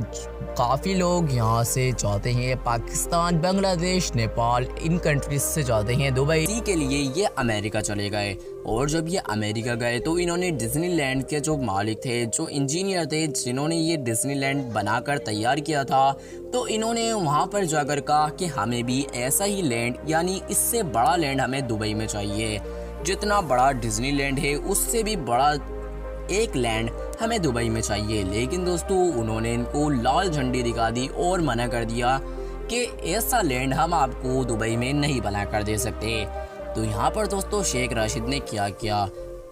काफ़ी लोग यहाँ से जाते हैं, पाकिस्तान, बांग्लादेश, नेपाल, इन कंट्रीज से जाते हैं दुबई। इसी के लिए ये अमेरिका चले गए। और जब ये अमेरिका गए तो इन्होंने डिज्नीलैंड के जो मालिक थे, जो इंजीनियर थे, जिन्होंने ये डिज्नीलैंड बनाकर तैयार किया था, तो इन्होंने वहाँ पर जाकर कहा कि हमें भी ऐसा ही लैंड, यानी इससे बड़ा लैंड हमें दुबई में चाहिए। जितना बड़ा डिज्नीलैंड है उससे भी बड़ा एक लैंड हमें दुबई में चाहिए। लेकिन दोस्तों उन्होंने इनको लाल झंडी दिखा दी और मना कर दिया कि ऐसा लैंड हम आपको दुबई में नहीं बना कर दे सकते। तो यहाँ पर दोस्तों शेख राशिद ने क्या किया,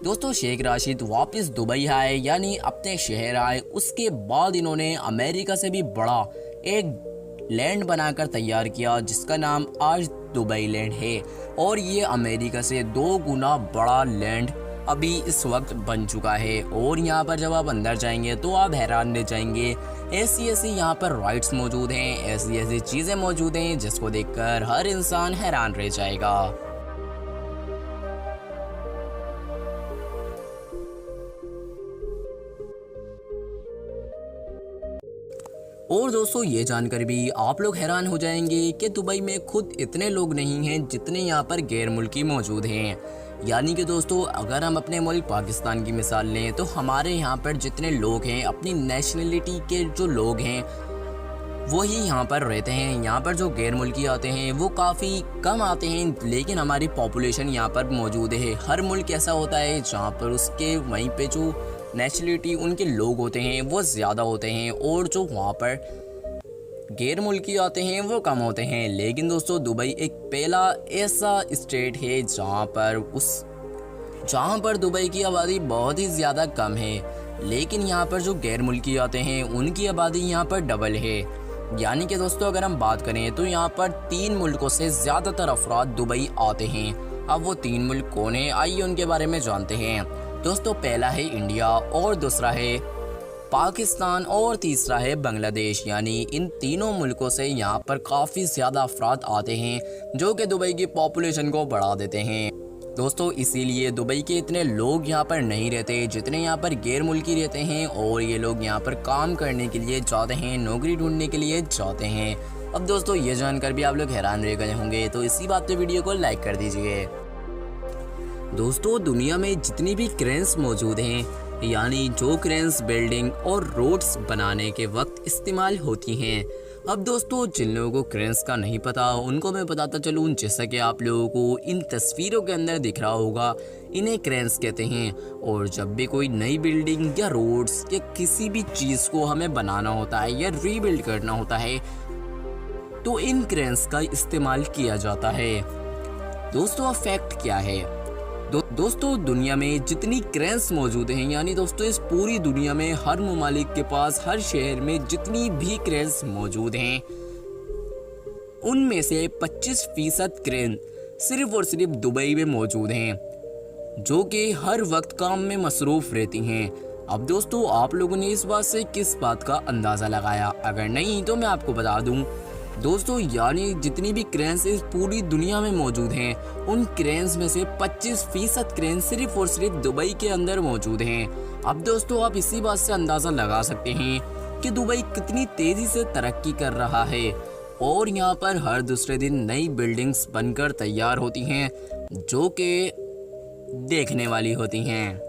दोस्तों शेख राशिद वापस दुबई आए, यानी अपने शहर आए। उसके बाद इन्होंने अमेरिका से भी बड़ा एक लैंड बनाकर तैयार किया जिसका नाम आज दुबई लैंड है। और ये अमेरिका से 2 गुना बड़ा लैंड अभी इस वक्त बन चुका है। और यहाँ पर जब आप अंदर जाएंगे तो आप हैरान रह जाएंगे, ऐसी ऐसी यहाँ पर राइड्स मौजूद हैं, ऐसी ऐसी चीज़ें मौजूद हैं जिसको देखकर हर इंसान हैरान रह जाएगा। और दोस्तों ये जानकर भी आप लोग हैरान हो जाएंगे कि दुबई में खुद इतने लोग नहीं हैं जितने यहाँ पर गैर मुल्की मौजूद हैं। यानी कि दोस्तों अगर हम अपने मुल्क पाकिस्तान की मिसाल लें तो हमारे यहाँ पर जितने लोग हैं, अपनी नेशनलिटी के जो लोग हैं वही यहाँ पर रहते हैं। यहाँ पर जो गैर मुल्की आते हैं वो काफ़ी कम आते हैं, लेकिन हमारी पॉपुलेशन यहाँ पर मौजूद है। हर मुल्क ऐसा होता है जहाँ पर उसके वहीं पे जो नेशनलिटी उनके लोग होते हैं वो ज़्यादा होते हैं और जो वहाँ पर गैर मुल्की आते हैं वो कम होते हैं। लेकिन दोस्तों दुबई एक पहला ऐसा स्टेट है जहाँ पर दुबई की आबादी बहुत ही ज़्यादा कम है, लेकिन यहाँ पर जो गैर मुल्की आते हैं उनकी आबादी यहाँ पर डबल है। यानी कि दोस्तों अगर हम बात करें तो यहाँ पर 3 मुल्कों से ज़्यादातर अफराद दुबई आते हैं। अब वो 3 मुल्क कौन है, आइए उनके बारे में जानते हैं। दोस्तों पहला है इंडिया, और दूसरा है पाकिस्तान, और तीसरा है बांग्लादेश। यानी इन तीनों मुल्कों से यहाँ पर काफ़ी ज़्यादा अफराद आते हैं जो कि दुबई की पॉपुलेशन को बढ़ा देते हैं। दोस्तों इसीलिए दुबई के इतने लोग यहाँ पर नहीं रहते जितने यहाँ पर गैर मुल्की रहते हैं, और ये लोग यहाँ पर काम करने के लिए जाते हैं, नौकरी ढूंढने के लिए जाते हैं। अब दोस्तों ये जानकर भी आप लोग हैरान रह गए होंगे, तो इसी बात पे वीडियो को लाइक कर दीजिए। दोस्तों दुनिया में जितनी भी क्रेन्स मौजूद हैं, यानी जो क्रेन्स बिल्डिंग और रोड्स बनाने के वक्त इस्तेमाल होती हैं। अब दोस्तों जिन लोगों को क्रेन्स का नहीं पता उनको मैं बताता चलूँ, जैसा कि आप लोगों को इन तस्वीरों के अंदर दिख रहा होगा, इन्हें क्रेन्स कहते हैं। और जब भी कोई नई बिल्डिंग या रोड्स या किसी भी चीज़ को हमें बनाना होता है या रीबिल्ड करना होता है तो इन क्रेन्स का इस्तेमाल किया जाता है। दोस्तों अब फैक्ट क्या है, दोस्तों दुनिया में जितनी क्रेन्स मौजूद हैं, यानी दोस्तों इस पूरी दुनिया में हर ममालिक के पास, हर शहर में जितनी भी क्रेन्स मौजूद हैं उनमें से 25% क्रेन सिर्फ और सिर्फ दुबई में मौजूद हैं, जो कि हर वक्त काम में मसरूफ़ रहती हैं। अब दोस्तों आप लोगों ने इस बात से किस बात का अंदाज़ा लगाया? अगर नहीं तो मैं आपको बता दूं दोस्तों, यानी जितनी भी क्रेन्स इस पूरी दुनिया में मौजूद हैं उन क्रेन्स में से 25% क्रेन सिर्फ और सिर्फ दुबई के अंदर मौजूद हैं। अब दोस्तों आप इसी बात से अंदाज़ा लगा सकते हैं कि दुबई कितनी तेज़ी से तरक्की कर रहा है, और यहाँ पर हर दूसरे दिन नई बिल्डिंग्स बनकर तैयार होती हैं जो कि देखने वाली होती हैं।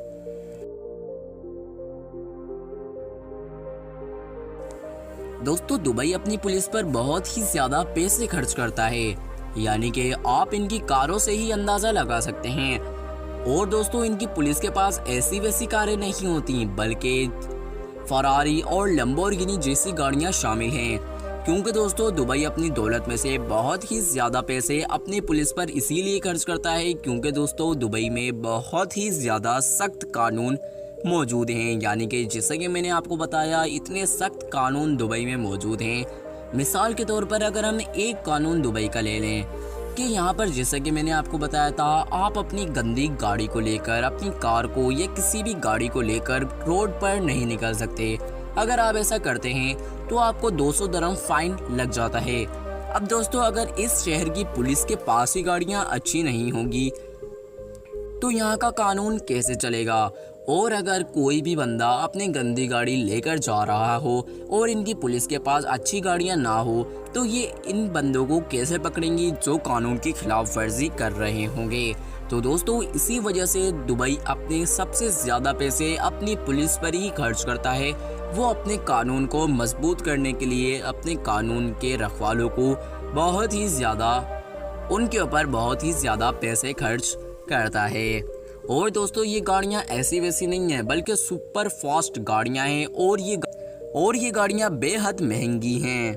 दोस्तों दुबई अपनी पुलिस पर बहुत ही ज़्यादा पैसे खर्च करता है, यानी कि आप इनकी कारों से ही अंदाज़ा लगा सकते हैं। और दोस्तों इनकी पुलिस के पास ऐसी वैसी कारें नहीं होती, बल्कि फरारी और लैम्बोर्गिनी जैसी गाड़ियां शामिल हैं, क्योंकि दोस्तों दुबई अपनी दौलत में से बहुत ही ज़्यादा पैसे अपनी पुलिस पर इसीलिए खर्च करता है क्योंकि दोस्तों दुबई में बहुत ही ज़्यादा सख्त कानून मौजूद हैं। यानी कि जैसा कि मैंने आपको बताया, इतने सख्त कानून दुबई में मौजूद हैं। मिसाल के तौर पर अगर हम एक कानून दुबई का ले लें कि यहाँ पर जैसा कि मैंने आपको बताया था, आप अपनी गंदी गाड़ी को लेकर, अपनी कार को या किसी भी गाड़ी को लेकर रोड पर नहीं निकल सकते। अगर आप ऐसा करते हैं तो आपको 200 दिरहम फाइन लग जाता है। अब दोस्तों अगर इस शहर की पुलिस के पास ही गाड़ियाँ अच्छी नहीं होंगी तो यहाँ का कानून कैसे चलेगा? और अगर कोई भी बंदा अपनी गंदी गाड़ी लेकर जा रहा हो और इनकी पुलिस के पास अच्छी गाड़ियां ना हो तो ये इन बंदों को कैसे पकड़ेंगी जो कानून की खिलाफ वर्जी कर रहे होंगे? तो दोस्तों इसी वजह से दुबई अपने सबसे ज़्यादा पैसे अपनी पुलिस पर ही खर्च करता है। वो अपने कानून को मजबूत करने के लिए अपने कानून के रखवालों को बहुत ही ज़्यादा, उनके ऊपर बहुत ही ज़्यादा पैसे खर्च करता है। और दोस्तों ये गाड़ियाँ ऐसी वैसी नहीं हैं, बल्कि सुपर फास्ट गाड़ियाँ हैं, और ये गाड़ियाँ बेहद महंगी हैं।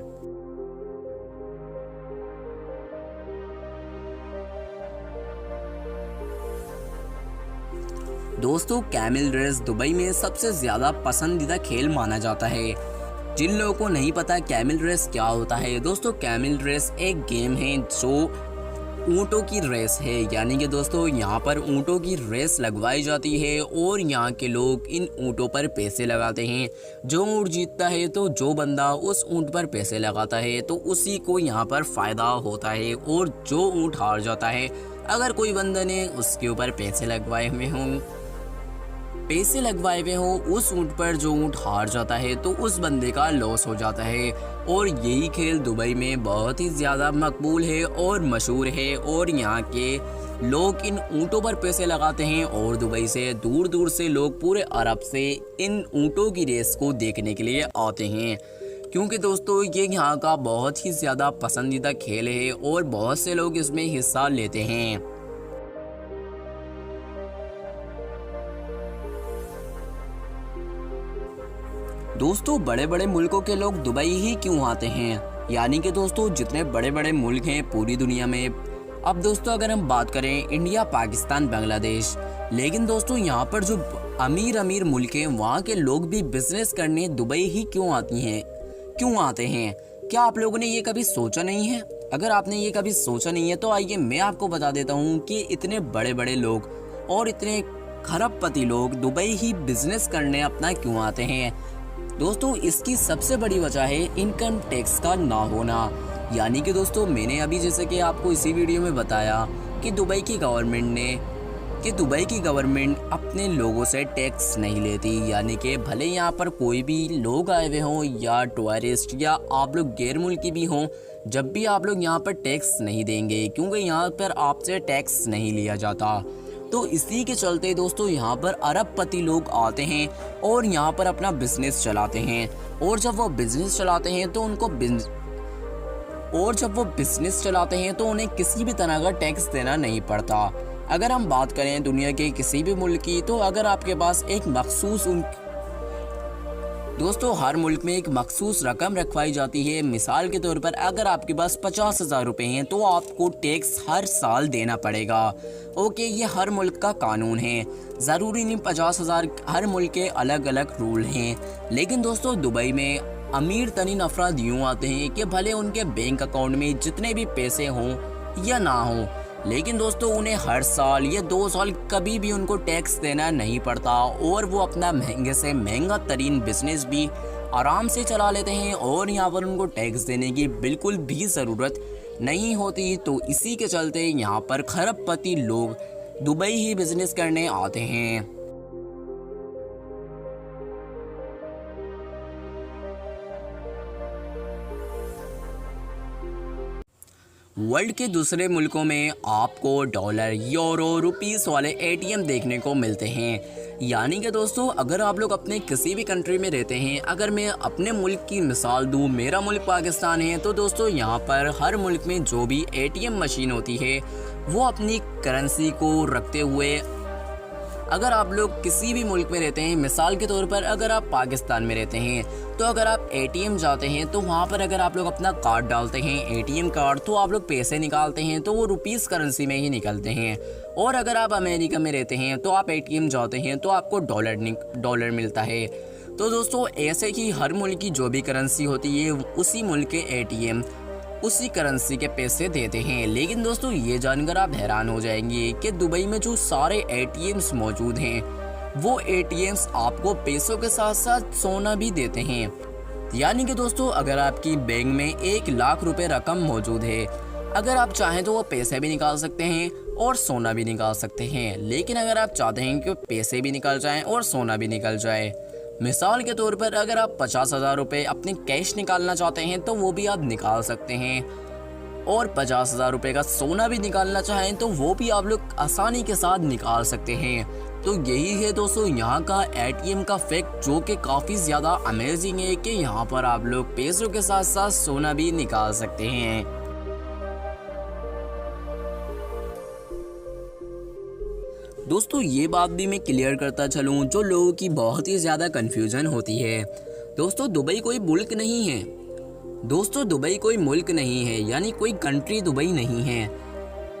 दोस्तों कैमल रेस दुबई में सबसे ज़्यादा पसंदीदा खेल माना जाता है। जिन लोगों को नहीं पता कैमल रेस क्या होता है, दोस्तों कैमल रेस एक गेम है जो ऊँटों की रेस है, यानी कि दोस्तों यहाँ पर ऊँटों की रेस लगवाई जाती है और यहाँ के लोग इन ऊँटों पर पैसे लगाते हैं। जो ऊँट जीतता है तो जो बंदा उस ऊँट पर पैसे लगाता है तो उसी को यहाँ पर फ़ायदा होता है, और जो ऊँट हार जाता है, अगर कोई बंदा ने उसके ऊपर पैसे लगवाए हों उस ऊँट पर, जो ऊँट हार जाता है तो उस बंदे का लॉस हो जाता है। और यही खेल दुबई में बहुत ही ज़्यादा मकबूल है और मशहूर है, और यहाँ के लोग इन ऊँटों पर पैसे लगाते हैं और दुबई से दूर दूर से लोग पूरे अरब से इन ऊँटों की रेस को देखने के लिए आते हैं, क्योंकि दोस्तों ये यहाँ का बहुत ही ज़्यादा पसंदीदा खेल है और बहुत से लोग इसमें हिस्सा लेते हैं। दोस्तों बड़े बड़े मुल्कों के लोग दुबई ही क्यों आते हैं, यानी कि दोस्तों जितने बड़े बड़े मुल्क हैं पूरी दुनिया में, अब दोस्तों अगर हम बात करें इंडिया, पाकिस्तान, बांग्लादेश, लेकिन दोस्तों यहाँ पर जो अमीर मुल्क हैं वहाँ के लोग भी बिजनेस करने दुबई ही क्यों आते हैं? क्या आप लोगों ने ये कभी सोचा नहीं है? अगर आपने ये कभी सोचा नहीं है तो आइए मैं आपको बता देता हूँ कि इतने बड़े बड़े लोग और इतने खरबपति लोग दुबई ही बिजनेस करने अपना क्यों आते हैं। दोस्तों इसकी सबसे बड़ी वजह है इनकम टैक्स का ना होना, यानी कि दोस्तों मैंने अभी जैसे कि आपको इसी वीडियो में बताया कि दुबई की गवर्नमेंट अपने लोगों से टैक्स नहीं लेती, यानी कि भले यहाँ पर कोई भी लोग आए हुए हों या टूरिस्ट या आप लोग गैर मुल्की भी हों, जब भी आप लोग यहाँ पर टैक्स नहीं देंगे, क्योंकि यहाँ पर आपसे टैक्स नहीं लिया जाता। तो इसी के चलते दोस्तों यहाँ पर अरबपति लोग आते हैं और यहाँ पर अपना बिजनेस चलाते हैं, और जब वो बिजनेस चलाते हैं तो उन्हें किसी भी तरह का टैक्स देना नहीं पड़ता। अगर हम बात करें दुनिया के किसी भी मुल्क की, तो अगर आपके पास एक मखसूस दोस्तों हर मुल्क में एक मखसूस रकम रखवाई जाती है। मिसाल के तौर पर अगर आपके पास 50,000 रुपये हैं तो आपको टैक्स हर साल देना पड़ेगा। ओके, ये हर मुल्क का कानून है, ज़रूरी नहीं 50,000, हर मुल्क के अलग अलग रूल हैं। लेकिन दोस्तों दुबई में अमीर तरीन अफराद यूँ आते हैं कि भले उनके बैंक अकाउंट में जितने भी पैसे हों या ना हों, लेकिन दोस्तों उन्हें हर साल या 2 साल कभी भी उनको टैक्स देना नहीं पड़ता, और वो अपना महंगे से महंगा तरीन बिजनेस भी आराम से चला लेते हैं और यहाँ पर उनको टैक्स देने की बिल्कुल भी ज़रूरत नहीं होती। तो इसी के चलते यहाँ पर खरबपति लोग दुबई ही बिजनेस करने आते हैं। वर्ल्ड के दूसरे मुल्कों में आपको डॉलर, यूरो, रुपीस वाले एटीएम देखने को मिलते हैं, यानी कि दोस्तों अगर आप लोग अपने किसी भी कंट्री में रहते हैं, अगर मैं अपने मुल्क की मिसाल दूं, मेरा मुल्क पाकिस्तान है, तो दोस्तों यहाँ पर हर मुल्क में जो भी एटीएम मशीन होती है वो अपनी करेंसी को रखते हुए, अगर आप लोग किसी भी मुल्क में रहते हैं, मिसाल के तौर पर अगर आप पाकिस्तान में रहते हैं, तो अगर आप एटीएम जाते हैं तो वहाँ पर अगर आप लोग अपना कार्ड डालते हैं, एटीएम कार्ड, तो आप लोग पैसे निकालते हैं तो वो रुपीस करेंसी में ही निकलते हैं। और अगर आप अमेरिका में रहते हैं तो आप एटीएम जाते हैं तो आपको डॉलर मिलता है। तो दोस्तों ऐसे ही हर मुल्क की जो भी करेंसी होती है उसी मुल्क के एटीएम उसी करेंसी के पैसे देते हैं। लेकिन दोस्तों ये जानकर आप हैरान हो जाएंगे कि दुबई में जो सारे एटीएम्स मौजूद हैं वो एटीएम्स आपको पैसों के साथ साथ सोना भी देते हैं। यानी कि दोस्तों अगर आपकी बैंक में 1 लाख रुपए रकम मौजूद है, अगर आप चाहें तो वो पैसे भी निकाल सकते हैं और सोना भी निकाल सकते हैं। लेकिन अगर आप चाहते हैं कि पैसे भी निकल जाएं और सोना भी निकल जाए, मिसाल के तौर पर अगर आप 50,000 रुपये अपने कैश निकालना चाहते हैं तो वो भी आप निकाल सकते हैं, और 50,000 रुपये का सोना भी निकालना चाहें तो वो भी आप लोग आसानी के साथ निकाल सकते हैं। तो यही है दोस्तों यहाँ का एटीएम का फैक्ट, जो कि काफ़ी ज़्यादा अमेजिंग है कि यहाँ पर आप लोग पैसों के साथ साथ सोना भी निकाल सकते हैं। दोस्तों ये बात भी मैं क्लियर करता चलूँ जो लोगों की बहुत ही ज़्यादा कन्फ्यूज़न होती है। दोस्तों दुबई कोई मुल्क नहीं है, यानी कोई कंट्री दुबई नहीं है,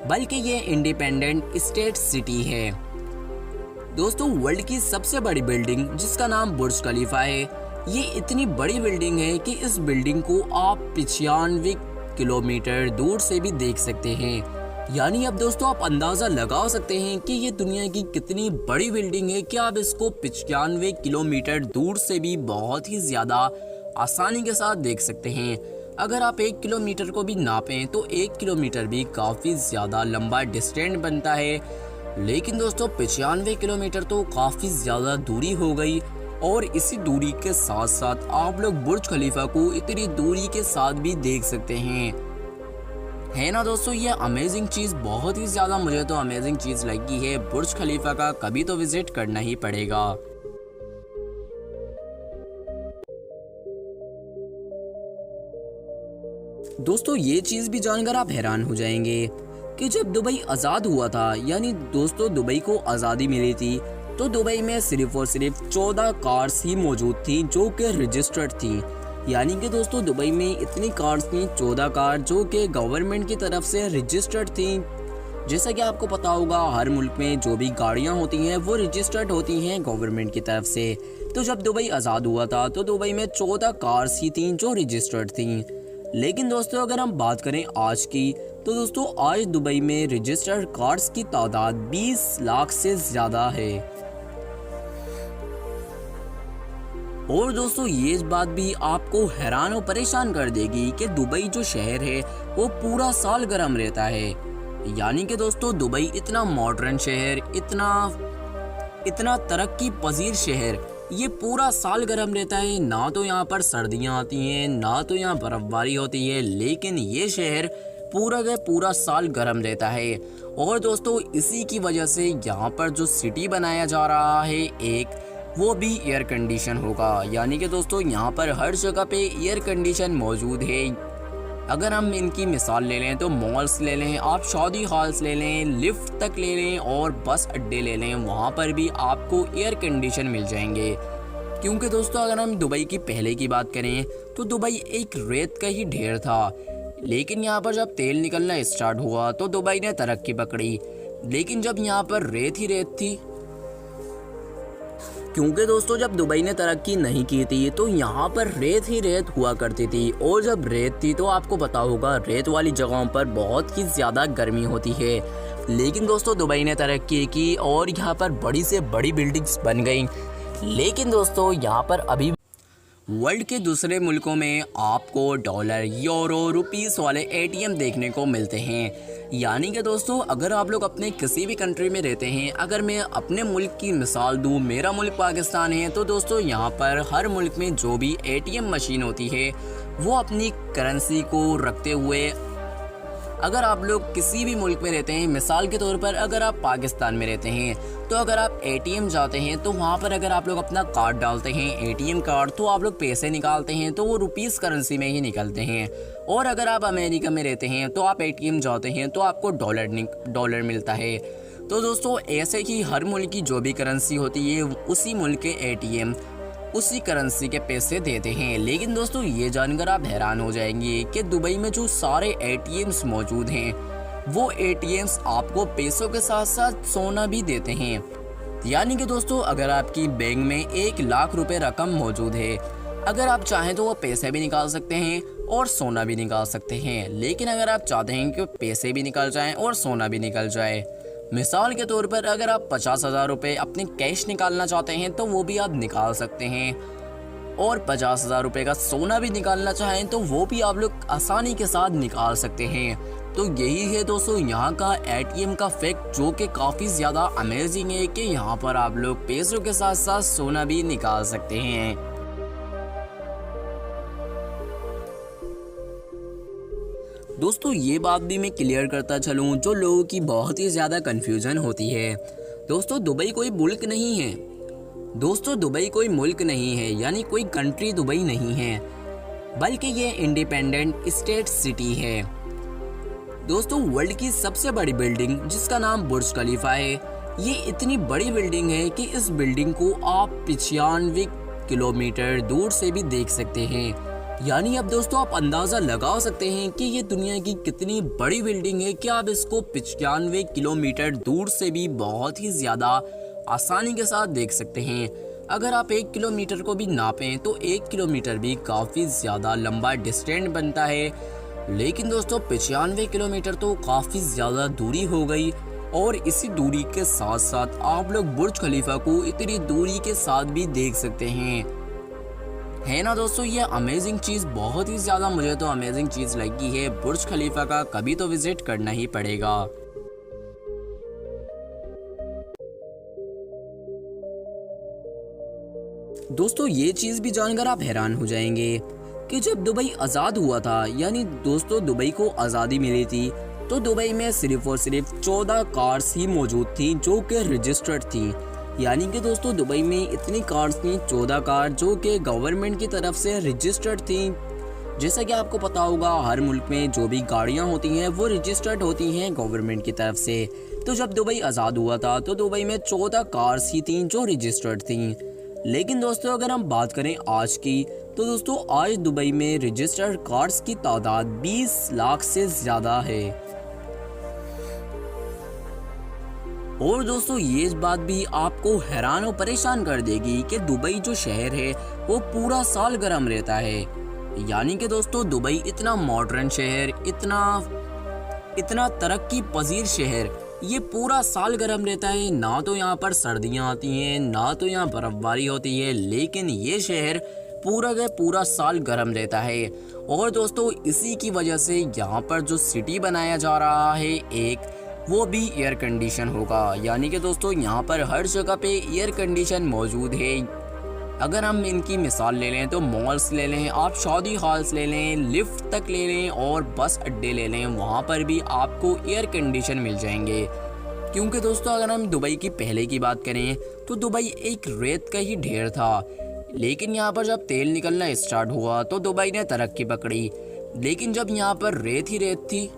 बल्कि ये इंडिपेंडेंट स्टेट सिटी है। दोस्तों वर्ल्ड की सबसे बड़ी बिल्डिंग जिसका नाम बुर्ज खलीफा है, ये इतनी बड़ी बिल्डिंग है कि इस बिल्डिंग को आप 95 किलोमीटर दूर से भी देख सकते हैं। यानी अब दोस्तों आप अंदाजा लगा सकते हैं कि ये दुनिया की कितनी बड़ी बिल्डिंग है कि आप इसको 95 किलोमीटर दूर से भी बहुत ही ज्यादा आसानी के साथ देख सकते हैं। अगर आप 1 किलोमीटर को भी नापें तो 1 किलोमीटर भी काफी ज्यादा लंबा डिस्टेंस बनता है। लेकिन दोस्तों 95 किलोमीटर तो काफी ज्यादा दूरी हो गई, और इसी दूरी के साथ साथ आप लोग बुर्ज खलीफा को इतनी दूरी के साथ भी देख सकते हैं। है ना दोस्तों, ये अमेजिंग चीज बहुत ही ज्यादा, मुझे तो अमेजिंग चीज लगी है। बुर्ज खलीफा का कभी तो विजिट करना ही पड़ेगा। दोस्तों ये चीज भी जानकर आप हैरान हो जाएंगे कि जब दुबई आजाद हुआ था, यानी दोस्तों दुबई को आजादी मिली थी, तो दुबई में सिर्फ और सिर्फ 14 कार्स ही मौजूद थी जो कि रजिस्टर्ड थी। यानी कि दोस्तों दुबई में इतनी कार्स थी, 14 कार जो कि गवर्नमेंट की तरफ से रजिस्टर्ड थी। जैसा कि आपको पता होगा हर मुल्क में जो भी गाड़ियां होती हैं वो रजिस्टर्ड होती हैं गवर्नमेंट की तरफ से। तो जब दुबई आज़ाद हुआ था तो दुबई में 14 कार्स ही थी जो रजिस्टर्ड थी। लेकिन दोस्तों अगर हम बात करें आज की, तो दोस्तों आज दुबई में रजिस्टर्ड कार्स की तादाद 20 लाख से ज़्यादा है। और दोस्तों ये बात भी आपको हैरान और परेशान कर देगी कि दुबई जो शहर है वो पूरा साल गर्म रहता है। यानी कि दोस्तों दुबई इतना मॉडर्न शहर, इतना तरक्की पजीर शहर, ये पूरा साल गर्म रहता है। ना तो यहाँ पर सर्दियाँ आती हैं, ना तो यहाँ बर्फबारी होती है, लेकिन ये शहर पूरा का पूरा साल गर्म रहता है। और दोस्तों इसी की वजह से यहाँ पर जो सिटी बनाया जा रहा है एक, वो भी एयर कंडीशन होगा। यानी कि दोस्तों यहाँ पर हर जगह पे एयर कंडीशन मौजूद है। अगर हम इनकी मिसाल ले लें तो मॉल्स ले लें, आप शादी हॉल्स ले लें, लिफ्ट तक ले लें और बस अड्डे ले लें, वहाँ पर भी आपको एयर कंडीशन मिल जाएंगे। क्योंकि दोस्तों अगर हम दुबई की पहले की बात करें तो दुबई एक रेत का ही ढेर था, लेकिन यहाँ पर जब तेल निकलना स्टार्ट हुआ तो दुबई ने तरक्की पकड़ी। लेकिन जब यहाँ पर रेत ही रेत थी, क्योंकि दोस्तों जब दुबई ने तरक्की नहीं की थी तो यहाँ पर रेत ही रेत हुआ करती थी। और जब रेत थी तो आपको पता होगा रेत वाली जगहों पर बहुत ही ज़्यादा गर्मी होती है। लेकिन दोस्तों दुबई ने तरक्की की और यहाँ पर बड़ी से बड़ी बिल्डिंग्स बन गई। लेकिन दोस्तों यहाँ पर अभी वर्ल्ड के दूसरे मुल्कों में आपको डॉलर, यूरो, रुपीस वाले एटीएम देखने को मिलते हैं। यानी कि दोस्तों अगर आप लोग अपने किसी भी कंट्री में रहते हैं, अगर मैं अपने मुल्क की मिसाल दूं, मेरा मुल्क पाकिस्तान है, तो दोस्तों यहाँ पर हर मुल्क में जो भी एटीएम मशीन होती है वो अपनी करेंसी को रखते हुए, अगर आप लोग किसी भी मुल्क में रहते हैं, मिसाल के तौर पर अगर आप पाकिस्तान में रहते हैं तो अगर आप एटीएम जाते हैं तो वहाँ पर अगर आप लोग अपना कार्ड डालते हैं, एटीएम कार्ड, तो आप लोग पैसे निकालते हैं तो वो रुपीस करेंसी में ही निकलते हैं। और अगर आप अमेरिका में रहते हैं तो आप एटीएम जाते हैं तो आपको डॉलर मिलता है। तो दोस्तों ऐसे ही हर मुल्क की जो भी करेंसी होती है उसी मुल्क के एटीएम उसी करेंसी के पैसे देते हैं। लेकिन दोस्तों ये जानकर आप हैरान हो जाएंगे कि दुबई में जो सारे एटीएम्स मौजूद हैं वो एटीएम्स आपको पैसों के साथ साथ सोना भी देते हैं। यानी कि दोस्तों अगर आपकी बैंक में 1 लाख रुपए रकम मौजूद है, अगर आप चाहें तो वो पैसे भी निकाल सकते हैं और सोना भी निकाल सकते हैं। लेकिन अगर आप चाहते हैं कि पैसे भी निकल जाएं और सोना भी निकल जाए, मिसाल के तौर पर अगर आप 50,000 रुपये अपने कैश निकालना चाहते हैं तो वो भी आप निकाल सकते हैं, और 50,000 रुपये का सोना भी निकालना चाहें तो वो भी आप लोग आसानी के साथ निकाल सकते हैं। तो यही है दोस्तों यहाँ का एटीएम का फैक्ट, जो कि काफ़ी ज़्यादा अमेजिंग है कि यहाँ पर आप लोग पैसों के साथ साथ सोना भी निकाल सकते हैं। दोस्तों ये बात भी मैं क्लियर करता चलूँ जो लोगों की बहुत ही ज़्यादा कन्फ्यूजन होती है। दोस्तों दुबई कोई मुल्क नहीं है, दोस्तों दुबई कोई मुल्क नहीं है, यानी कोई कंट्री दुबई नहीं है, बल्कि ये इंडिपेंडेंट स्टेट सिटी है। दोस्तों वर्ल्ड की सबसे बड़ी बिल्डिंग जिसका नाम बुर्ज खलीफा है, ये इतनी बड़ी बिल्डिंग है कि इस बिल्डिंग को आप 95 किलोमीटर दूर से भी देख सकते हैं। यानी अब दोस्तों आप अंदाजा लगा सकते हैं कि ये दुनिया की कितनी बड़ी बिल्डिंग है कि आप इसको 95 किलोमीटर दूर से भी बहुत ही ज़्यादा आसानी के साथ देख सकते हैं। अगर आप 1 किलोमीटर को भी नापें तो 1 किलोमीटर भी काफ़ी ज़्यादा लंबा डिस्टेंस बनता है। लेकिन दोस्तों 95 किलोमीटर तो काफ़ी ज़्यादा दूरी हो गई, और इसी दूरी के साथ साथ आप लोग बुर्ज खलीफा को इतनी दूरी के साथ भी देख सकते हैं। है ना दोस्तों, ये अमेजिंग चीज़ बहुत ही ज़्यादा मुझे तो अमेजिंग चीज़ लगी है। बुर्ज खलीफा का कभी तो विजिट करना ही पड़ेगा। दोस्तों ये चीज़ भी जानकर आप हैरान हो जाएंगे कि जब दुबई आज़ाद हुआ था, यानी दोस्तों दुबई को आज़ादी मिली थी, तो दुबई में सिर्फ और सिर्फ 14 कार्स ही मौजूद थी जो कि रजिस्टर्ड थी। यानी कि दोस्तों दुबई में इतनी कार्स थी, 14 कार जो कि गवर्नमेंट की तरफ से रजिस्टर्ड थी। जैसा कि आपको पता होगा, हर मुल्क में जो भी गाड़ियां होती हैं वो रजिस्टर्ड होती हैं गवर्नमेंट की तरफ से। तो जब दुबई आज़ाद हुआ था तो दुबई में 14 कार्स ही थी जो रजिस्टर्ड थी। लेकिन दोस्तों अगर हम बात करें आज की, तो दोस्तों आज दुबई में रजिस्टर्ड कार्स की तादाद 20 लाख से ज़्यादा है। और दोस्तों ये बात भी आपको हैरान और परेशान कर देगी कि दुबई जो शहर है वो पूरा साल गर्म रहता है। यानी कि दोस्तों दुबई इतना मॉडर्न शहर, इतना तरक्की पजीर शहर, ये पूरा साल गर्म रहता है। ना तो यहाँ पर सर्दियाँ आती हैं, ना तो यहाँ बर्फबारी होती है, लेकिन ये शहर पूरा का पूरा साल गर्म रहता है। और दोस्तों इसी की वजह से यहाँ पर जो सिटी बनाया जा रहा है एक, वो भी एयर कंडीशन होगा। यानी कि दोस्तों यहाँ पर हर जगह पे एयर कंडीशन मौजूद है। अगर हम इनकी मिसाल ले लें तो मॉल्स ले लें, आप शादी हॉल्स ले लें, लिफ्ट तक ले लें और बस अड्डे ले लें, वहाँ पर भी आपको एयर कंडीशन मिल जाएंगे। क्योंकि दोस्तों अगर हम दुबई की पहले की बात करें तो दुबई एक रेत का ही ढेर था, लेकिन यहाँ पर जब तेल निकलना स्टार्ट हुआ तो दुबई ने तरक्की पकड़ी। लेकिन जब यहाँ पर रेत ही रेत थी,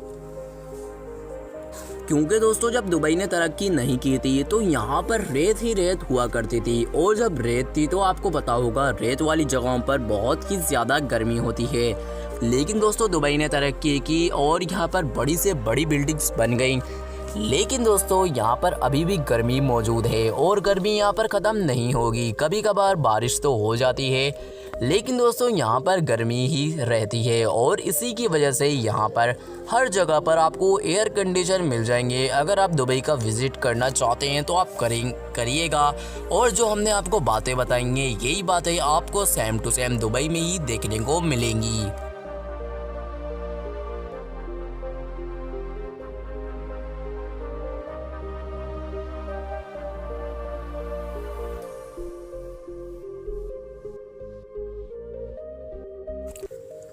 क्योंकि दोस्तों जब दुबई ने तरक्की नहीं की थी तो यहाँ पर रेत ही रेत हुआ करती थी। और जब रेत थी तो आपको पता होगा रेत वाली जगहों पर बहुत ही ज़्यादा गर्मी होती है। लेकिन दोस्तों दुबई ने तरक्की की और यहाँ पर बड़ी से बड़ी बिल्डिंग्स बन गई। लेकिन दोस्तों यहाँ पर अभी भी गर्मी मौजूद है और गर्मी यहाँ पर ख़त्म नहीं होगी। कभी कभार बारिश तो हो जाती है, लेकिन दोस्तों यहाँ पर गर्मी ही रहती है। और इसी की वजह से यहाँ पर हर जगह पर आपको एयर कंडीशन मिल जाएंगे। अगर आप दुबई का विज़िट करना चाहते हैं तो आप करिएगा। और जो हमने आपको बातें बताएंगे यही बातें आपको सेम टू सेम दुबई में ही देखने को मिलेंगी।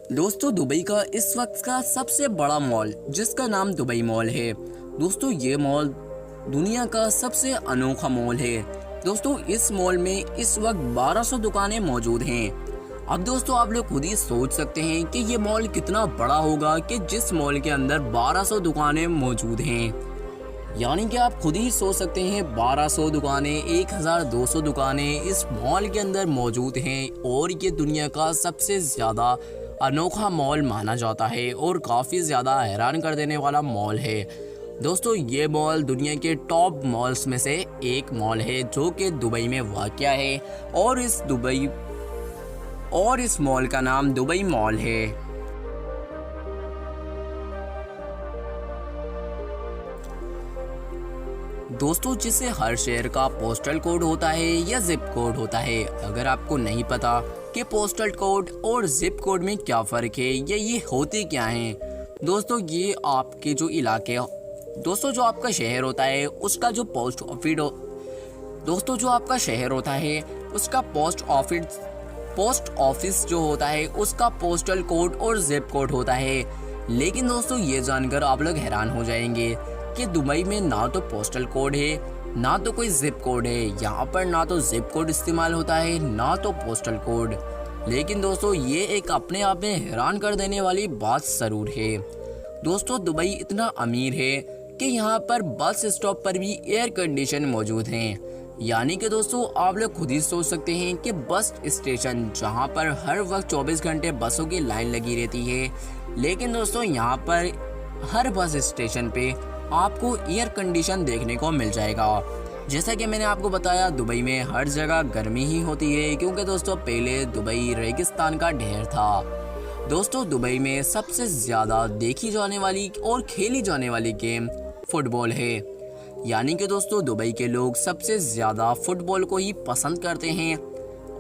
दोस्तों दुबई का इस वक्त का सबसे बड़ा मॉल, जिसका नाम दुबई मॉल है, दोस्तों ये मॉल दुनिया का सबसे अनोखा मॉल है। दोस्तों इस मॉल में इस वक्त 1200 दुकानें मौजूद हैं। अब दोस्तों आप लोग खुद ही सोच सकते हैं कि ये मॉल कितना बड़ा होगा कि जिस मॉल के अंदर 1200 दुकानें मौजूद हैं। यानी कि आप खुद ही सोच सकते हैं 1200 दुकानें, 1200 दुकानें इस मॉल के अंदर मौजूद हैं। और ये दुनिया का सबसे ज़्यादा अनोखा मॉल माना जाता है और काफ़ी ज़्यादा हैरान कर देने वाला मॉल है। दोस्तों ये मॉल दुनिया के टॉप मॉल्स में से एक मॉल है जो कि दुबई में वाक़या है। और इस मॉल का नाम दुबई मॉल है। दोस्तों जिसे हर शहर का पोस्टल कोड होता है या जिप कोड होता है। अगर आपको नहीं पता कि पोस्टल कोड और जिप कोड में क्या फ़र्क है या ये होते क्या हैं, दोस्तों ये आपके जो इलाके, दोस्तों जो आपका शहर होता है उसका जो पोस्ट ऑफिस जो होता है उसका पोस्टल कोड और जिप कोड होता है। लेकिन दोस्तों ये जानकर आप लोग हैरान हो जाएंगे कि दुबई में ना तो पोस्टल कोड है, ना तो कोई जिप कोड है। यहाँ पर ना तो जिप कोड इस्तेमाल होता है, ना तो पोस्टल कोड। लेकिन दोस्तों ये एक अपने आप में हैरान कर देने वाली बात ज़रूर है। दोस्तों दुबई इतना अमीर है कि यहाँ पर बस स्टॉप पर भी एयर कंडीशन मौजूद हैं। यानी कि दोस्तों आप लोग खुद ही सोच सकते हैं कि बस स्टेशन जहाँ पर हर वक्त 24 घंटे बसों की लाइन लगी रहती है, लेकिन दोस्तों यहाँ पर हर बस स्टेशन पे आपको एयर कंडीशन देखने को मिल जाएगा। जैसा कि मैंने आपको बताया दुबई में हर जगह गर्मी ही होती है, क्योंकि दोस्तों पहले दुबई रेगिस्तान का ढेर था। दोस्तों दुबई में सबसे ज़्यादा देखी जाने वाली और खेली जाने वाली गेम फुटबॉल है। यानी कि दोस्तों दुबई के लोग सबसे ज़्यादा फुटबॉल को ही पसंद करते हैं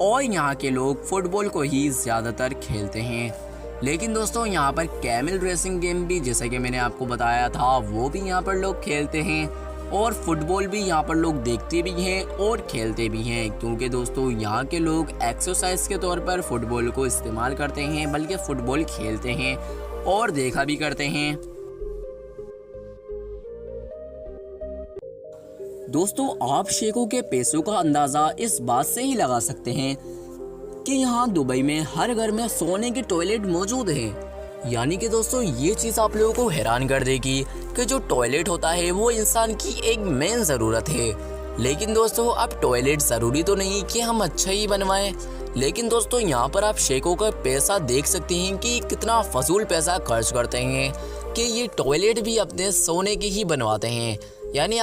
और यहाँ के लोग फुटबॉल को ही ज़्यादातर खेलते हैं। लेकिन दोस्तों यहाँ पर कैमल रेसिंग गेम भी, जैसे कि मैंने आपको बताया था, वो भी यहाँ पर लोग खेलते हैं और फुटबॉल भी यहाँ पर लोग देखते भी हैं और खेलते भी हैं, क्योंकि दोस्तों यहाँ के लोग एक्सरसाइज के तौर पर फुटबॉल को इस्तेमाल करते हैं, बल्कि फुटबॉल खेलते हैं और देखा भी करते हैं। दोस्तों आप शेखों के पैसों का अंदाज़ा इस बात से ही लगा सकते हैं कि यहाँ दुबई में हर घर में सोने की टॉयलेट मौजूद है। यानी कि दोस्तों ये चीज़ आप लोगों को हैरान कर देगी कि जो टॉयलेट होता है वो इंसान की एक मेन ज़रूरत है। लेकिन दोस्तों अब टॉयलेट ज़रूरी तो नहीं कि हम अच्छा ही बनवाएं, लेकिन दोस्तों यहाँ पर आप शेखों का पैसा देख सकते हैं कि कितना फजूल पैसा खर्च करते हैं कि ये टॉयलेट भी अपने सोने की ही बनवाते हैं। यानी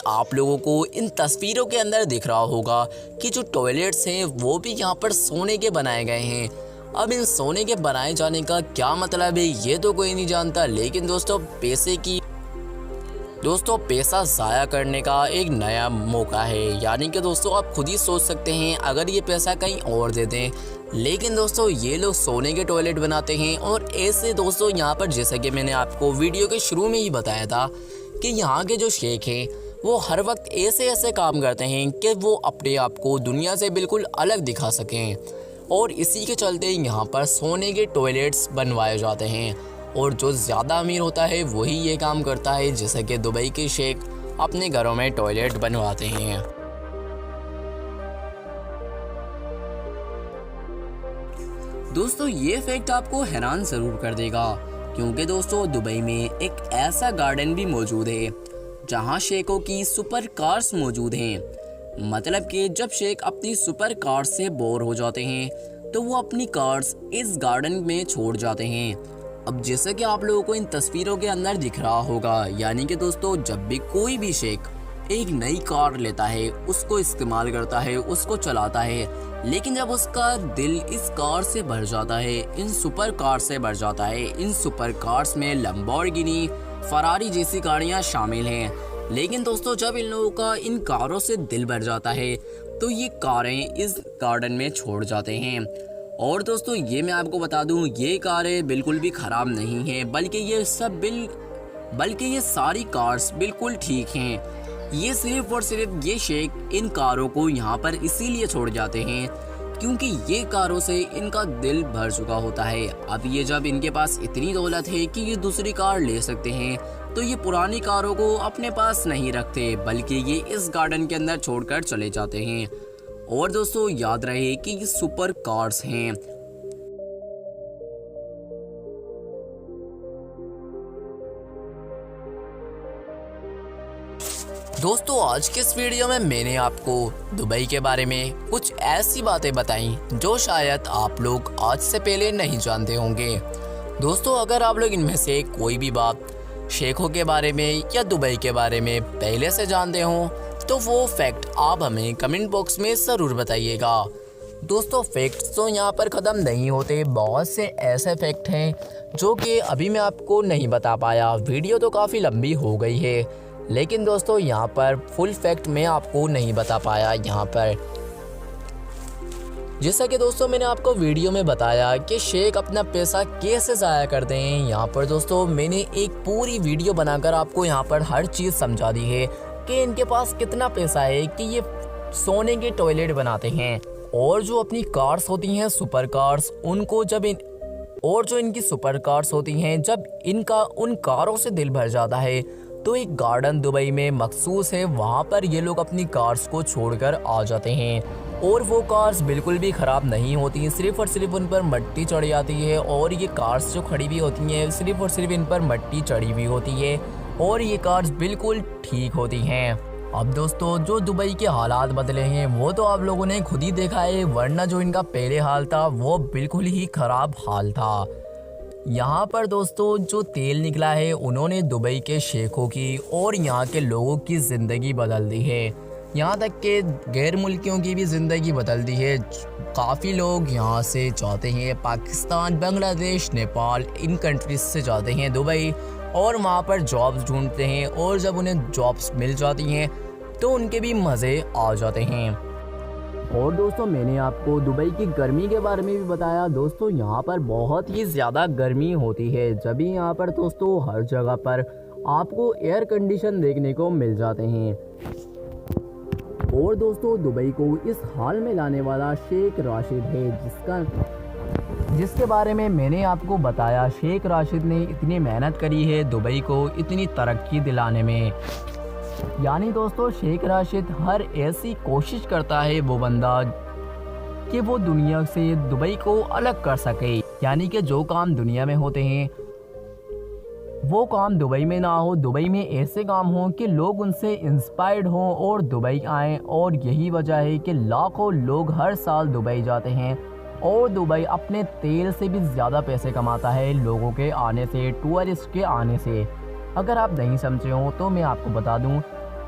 आप लोगों को इन तस्वीरों के अंदर दिख रहा होगा कि जो टॉयलेट्स हैं वो भी यहाँ पर सोने के बनाए गए हैं। अब इन सोने के बनाए जाने का क्या मतलब है ये तो कोई नहीं जानता, लेकिन दोस्तों पैसा ज़ाया करने का एक नया मौका है। यानी कि दोस्तों आप खुद ही सोच सकते हैं अगर ये पैसा कहीं और दे दें, लेकिन दोस्तों ये लोग सोने के टॉयलेट बनाते हैं। और ऐसे दोस्तों यहाँ पर, जैसा कि मैंने आपको वीडियो के शुरू में ही बताया था कि यहाँ के जो शेख हैं वो हर वक्त ऐसे काम करते हैं कि वो अपने आप को दुनिया से बिल्कुल अलग दिखा सकें, और इसी के चलते यहाँ पर सोने के टॉयलेट्स बनवाए जाते हैं। और जो ज़्यादा अमीर होता है वही ये काम करता है, जैसे कि दुबई के शेख अपने घरों में टॉयलेट बनवाते हैं। दोस्तों ये फैक्ट आपको हैरान ज़रूर कर देगा, क्योंकि दोस्तों दुबई में एक ऐसा गार्डन भी मौजूद है जहां शेखों की सुपर कार्स मौजूद हैं। मतलब कि जब शेख अपनी सुपर कार्स से बोर हो जाते हैं तो वो अपनी कार्स इस गार्डन में छोड़ जाते हैं। अब जैसे कि आप लोगों को इन तस्वीरों के अंदर दिख रहा होगा, यानी कि दोस्तों जब भी कोई भी शेख एक नई कार लेता है, उसको इस्तेमाल करता है, उसको चलाता है, लेकिन जब उसका दिल इस कार से भर जाता है, इन सुपर कार से भर जाता है, इन सुपर कार्स में लैम्बोर्गिनी, फरारी जैसी गाड़ियां शामिल हैं। लेकिन दोस्तों जब इन लोगों का इन कारों से दिल भर जाता है तो ये कारें इस गार्डन में छोड़ जाते हैं। और दोस्तों ये मैं आपको बता दूं, ये कारें बिल्कुल भी ख़राब नहीं हैं, बल्कि ये सारी कार्स बिल्कुल ठीक हैं। ये सिर्फ और सिर्फ ये शेख इन कारों को यहाँ पर इसीलिए छोड़ जाते हैं क्योंकि ये कारों से इनका दिल भर चुका होता है। अब ये जब इनके पास इतनी दौलत है कि ये दूसरी कार ले सकते हैं, तो ये पुरानी कारों को अपने पास नहीं रखते, बल्कि ये इस गार्डन के अंदर छोड़कर चले जाते हैं। और दोस्तों याद रहे कि ये सुपर कार्स हैं। दोस्तों आज के इस वीडियो में मैंने आपको दुबई के बारे में कुछ ऐसी बातें बताई जो शायद आप लोग आज से पहले नहीं जानते होंगे। दोस्तों अगर आप लोग इनमें से कोई भी बात शेखों के बारे में या दुबई के बारे में पहले से जानते हो तो वो फैक्ट आप हमें कमेंट बॉक्स में ज़रूर बताइएगा। दोस्तों फैक्ट्स तो यहाँ पर ख़त्म नहीं होते, बहुत से ऐसे फैक्ट हैं जो कि अभी मैं आपको नहीं बता पाया। वीडियो तो काफ़ी लंबी हो गई है, लेकिन दोस्तों यहाँ पर फुल फैक्ट मैं आपको नहीं बता पाया। यहाँ पर जैसा कि दोस्तों मैंने आपको वीडियो में बताया कि शेख अपना पैसा कैसे ज़ाया करते हैं, यहाँ पर दोस्तों मैंने एक पूरी वीडियो बनाकर आपको यहाँ पर हर चीज़ समझा दी है कि इनके पास कितना पैसा है कि ये सोने के टॉयलेट बनाते हैं। और जो अपनी कार्स होती हैं सुपर कार्स, उनको जब इनकी सुपर कार्स होती हैं, जब इनका उन कारों से दिल भर जाता है तो एक गार्डन दुबई में मखसूस है, वहाँ पर ये लोग अपनी कार्स को छोड़कर आ जाते हैं। और वो कार्स बिल्कुल भी ख़राब नहीं होती, सिर्फ़ और सिर्फ उन पर मिट्टी चढ़ जाती है। और ये कार्स जो खड़ी हुई होती हैं सिर्फ़ और सिर्फ इन पर मिट्टी चढ़ी हुई होती है और ये कार्स बिल्कुल ठीक होती हैं। अब दोस्तों जो दुबई के हालात बदले हैं वो तो आप लोगों ने खुद ही देखा है, वरना जो इनका पहले हाल था वो बिल्कुल ही ख़राब हाल था। यहाँ पर दोस्तों जो तेल निकला है उन्होंने दुबई के शेखों की और यहाँ के लोगों की ज़िंदगी बदल दी है। यहाँ तक कि गैर मुल्कियों की भी ज़िंदगी बदल दी है। काफ़ी लोग यहाँ से जाते हैं पाकिस्तान, बांग्लादेश, नेपाल, इन कंट्रीज से जाते हैं दुबई और वहाँ पर जॉब्स ढूंढते हैं, और जब उन्हें जॉब्स मिल जाती हैं तो उनके भी मज़े आ जाते हैं। और दोस्तों मैंने आपको दुबई की गर्मी के बारे में भी बताया। दोस्तों यहाँ पर बहुत ही ज़्यादा गर्मी होती है, जब भी यहाँ पर दोस्तों हर जगह पर आपको एयर कंडीशन देखने को मिल जाते हैं। और दोस्तों दुबई को इस हाल में लाने वाला शेख राशिद है, जिसके बारे में मैंने आपको बताया। शेख राशिद ने इतनी मेहनत करी है दुबई को इतनी तरक्की दिलाने में। यानी दोस्तों शेख राशिद हर ऐसी कोशिश करता है वो बंदा कि वो दुनिया से दुबई को अलग कर सके। यानी कि जो काम दुनिया में होते हैं वो काम दुबई में ना हो, दुबई में ऐसे काम हो कि लोग उनसे इंस्पायर्ड हों और दुबई आएँ। और यही वजह है कि लाखों लोग हर साल दुबई जाते हैं, और दुबई अपने तेल से भी ज़्यादा पैसे कमाता है लोगों के आने से, टूरिस्ट के आने से। अगर आप नहीं समझे हो तो मैं आपको बता दूं,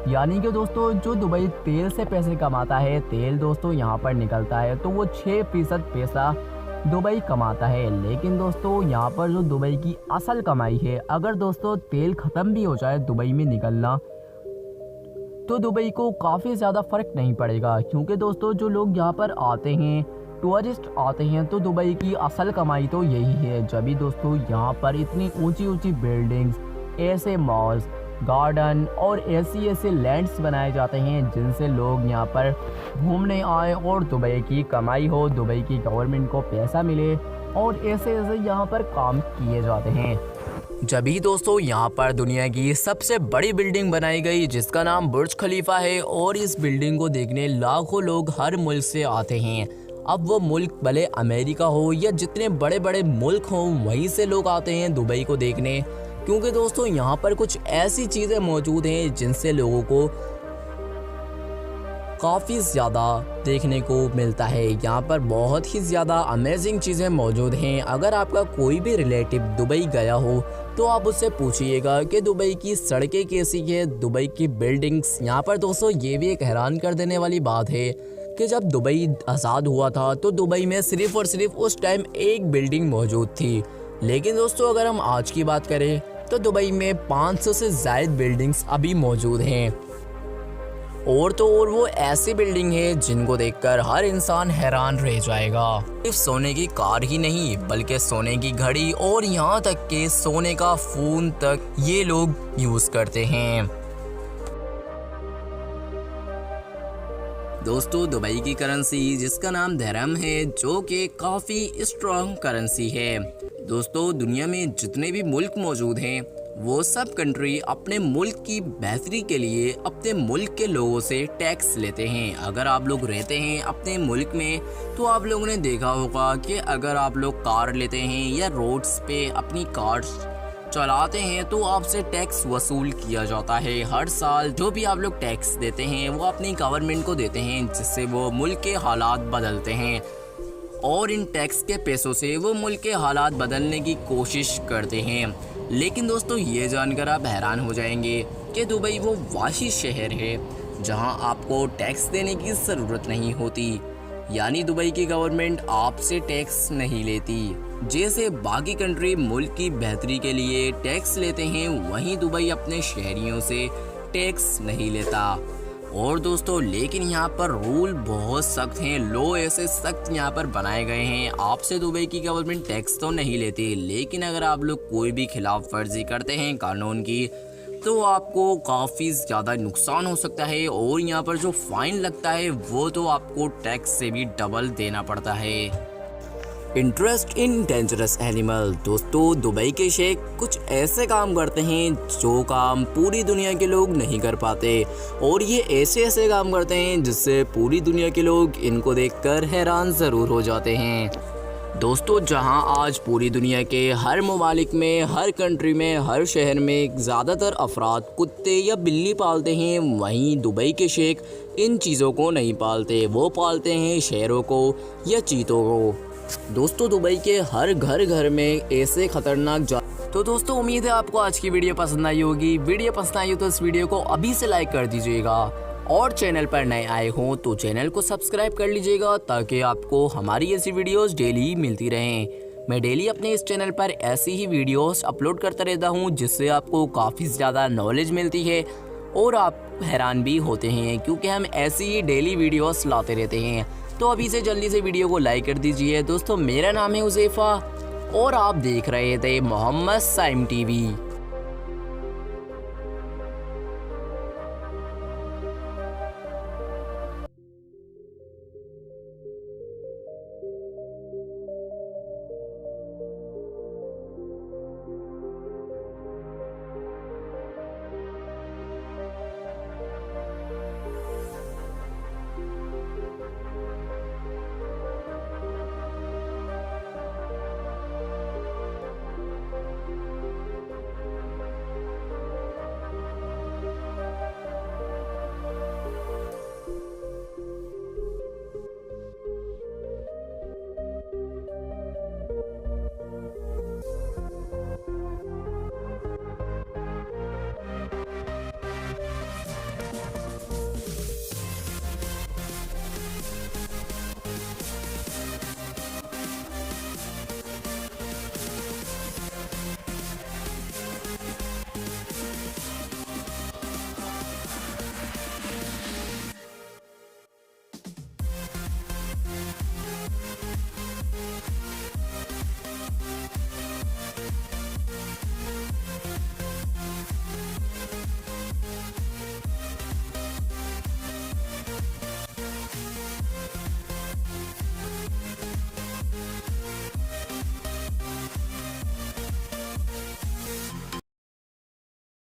यानी कि दोस्तों जो दुबई तेल से पैसे कमाता है, तेल दोस्तों यहाँ पर निकलता है तो वो 6% पैसा दुबई कमाता है। लेकिन दोस्तों यहाँ पर जो दुबई की असल कमाई है, अगर दोस्तों तेल ख़त्म भी हो जाए दुबई में निकलना, तो दुबई को काफ़ी ज़्यादा फ़र्क नहीं पड़ेगा। क्योंकि दोस्तों जो लोग यहाँ पर आते हैं, टूरिस्ट आते हैं, तो दुबई की असल कमाई तो यही है। जब भी दोस्तों यहाँ पर इतनी ऊंची ऊंची बिल्डिंग्स, ऐसे मॉल्स, गार्डन और ऐसे लैंड्स बनाए जाते हैं जिनसे लोग यहाँ पर घूमने आए और दुबई की कमाई हो, दुबई की गवर्नमेंट को पैसा मिले, और ऐसे यहाँ पर काम किए जाते हैं। जब भी दोस्तों यहाँ पर दुनिया की सबसे बड़ी बिल्डिंग बनाई गई जिसका नाम बुर्ज खलीफा है, और इस बिल्डिंग को देखने लाखों लोग हर मुल्क से आते हैं। अब वो मुल्क भले अमेरिका हो या जितने बड़े बड़े मुल्क हों, वहीं से लोग आते हैं दुबई को देखने। क्योंकि दोस्तों यहाँ पर कुछ ऐसी चीज़ें मौजूद हैं जिनसे लोगों को काफ़ी ज़्यादा देखने को मिलता है। यहाँ पर बहुत ही ज़्यादा अमेजिंग चीज़ें मौजूद हैं। अगर आपका कोई भी रिलेटिव दुबई गया हो तो आप उससे पूछिएगा कि दुबई की सड़कें कैसी है, दुबई की बिल्डिंग्स। यहाँ पर दोस्तों ये भी एक हैरान कर देने वाली बात है कि जब दुबई आज़ाद हुआ था तो दुबई में सिर्फ़ और सिर्फ उस टाइम एक बिल्डिंग मौजूद थी। लेकिन दोस्तों अगर हम आज की बात करें तो दुबई में 500 से ज़ायद बिल्डिंग्स अभी मौजूद हैं। और तो और वो ऐसी बिल्डिंग है जिनको देखकर हर इंसान हैरान रह जाएगा। सिर्फ सोने की कार ही नहीं बल्कि सोने की घड़ी और यहाँ तक कि सोने का फ़ोन तक ये लोग यूज़ करते हैं। दोस्तों दुबई की करेंसी जिसका नाम दिरहम है, जो कि काफ़ी स्ट्रॉन्ग करेंसी है। दोस्तों दुनिया में जितने भी मुल्क मौजूद हैं वो सब कंट्री अपने मुल्क की बेहतरी के लिए अपने मुल्क के लोगों से टैक्स लेते हैं। अगर आप लोग रहते हैं अपने मुल्क में तो आप लोगों ने देखा होगा कि अगर आप लोग कार लेते हैं या रोड्स पे अपनी कार चलाते हैं तो आपसे टैक्स वसूल किया जाता है। हर साल जो भी आप लोग टैक्स देते हैं वो अपनी गवर्नमेंट को देते हैं, जिससे वो मुल्क के हालात बदलते हैं, और इन टैक्स के पैसों से वो मुल्क के हालात बदलने की कोशिश करते हैं। लेकिन दोस्तों ये जानकर आप हैरान हो जाएंगे कि दुबई वो वाही शहर है जहां आपको टैक्स देने की ज़रूरत नहीं होती। यानी दुबई की गवर्नमेंट आपसे टैक्स नहीं लेती। जैसे बाकी कंट्री मुल्क की बेहतरी के लिए टैक्स लेते हैं, वहीं दुबई अपने शहरियों से टैक्स नहीं लेता। और दोस्तों लेकिन यहाँ पर रूल बहुत सख्त हैं, लॉ ऐसे सख्त यहाँ पर बनाए गए हैं। आपसे दुबई की गवर्नमेंट टैक्स तो नहीं लेती, लेकिन अगर आप लोग कोई भी खिलाफ वर्जी करते हैं कानून की तो आपको काफ़ी ज़्यादा नुकसान हो सकता है, और यहाँ पर जो फ़ाइन लगता है वो तो आपको टैक्स से भी डबल देना पड़ता है। Interest in dangerous animal. दोस्तों दुबई के शेख कुछ ऐसे काम करते हैं जो काम पूरी दुनिया के लोग नहीं कर पाते, और ये ऐसे काम करते हैं जिससे पूरी दुनिया के लोग इनको देखकर हैरान ज़रूर हो जाते हैं। दोस्तों जहां आज पूरी दुनिया के हर ममालिक में, हर कंट्री में, हर शहर में ज़्यादातर अफराद कुत्ते या बिल्ली पालते हैं, वहीं दुबई के शेख इन चीज़ों को नहीं पालते। वो पालते हैं शेरों को या चीतों को। दोस्तों दुबई के हर घर में ऐसे खतरनाक तो दोस्तों उम्मीद है आपको आज की वीडियो पसंद आई होगी। वीडियो पसंद आई हो तो इस वीडियो को अभी से लाइक कर दीजिएगा, और चैनल पर नए आए हों तो चैनल को सब्सक्राइब कर लीजिएगा ताकि आपको हमारी ऐसी वीडियोस डेली मिलती रहें। मैं डेली अपने इस चैनल पर ऐसी ही वीडियोस अपलोड करता रहता हूं जिससे आपको काफ़ी ज़्यादा नॉलेज मिलती है और आप हैरान भी होते हैं क्योंकि हम ऐसी ही डेली वीडियोस लाते रहते हैं। तो अभी से जल्दी से वीडियो को लाइक कर दीजिए। दोस्तों मेरा नाम है उज़ैफ़ा और आप देख रहे थे मोहम्मद साइम टीवी।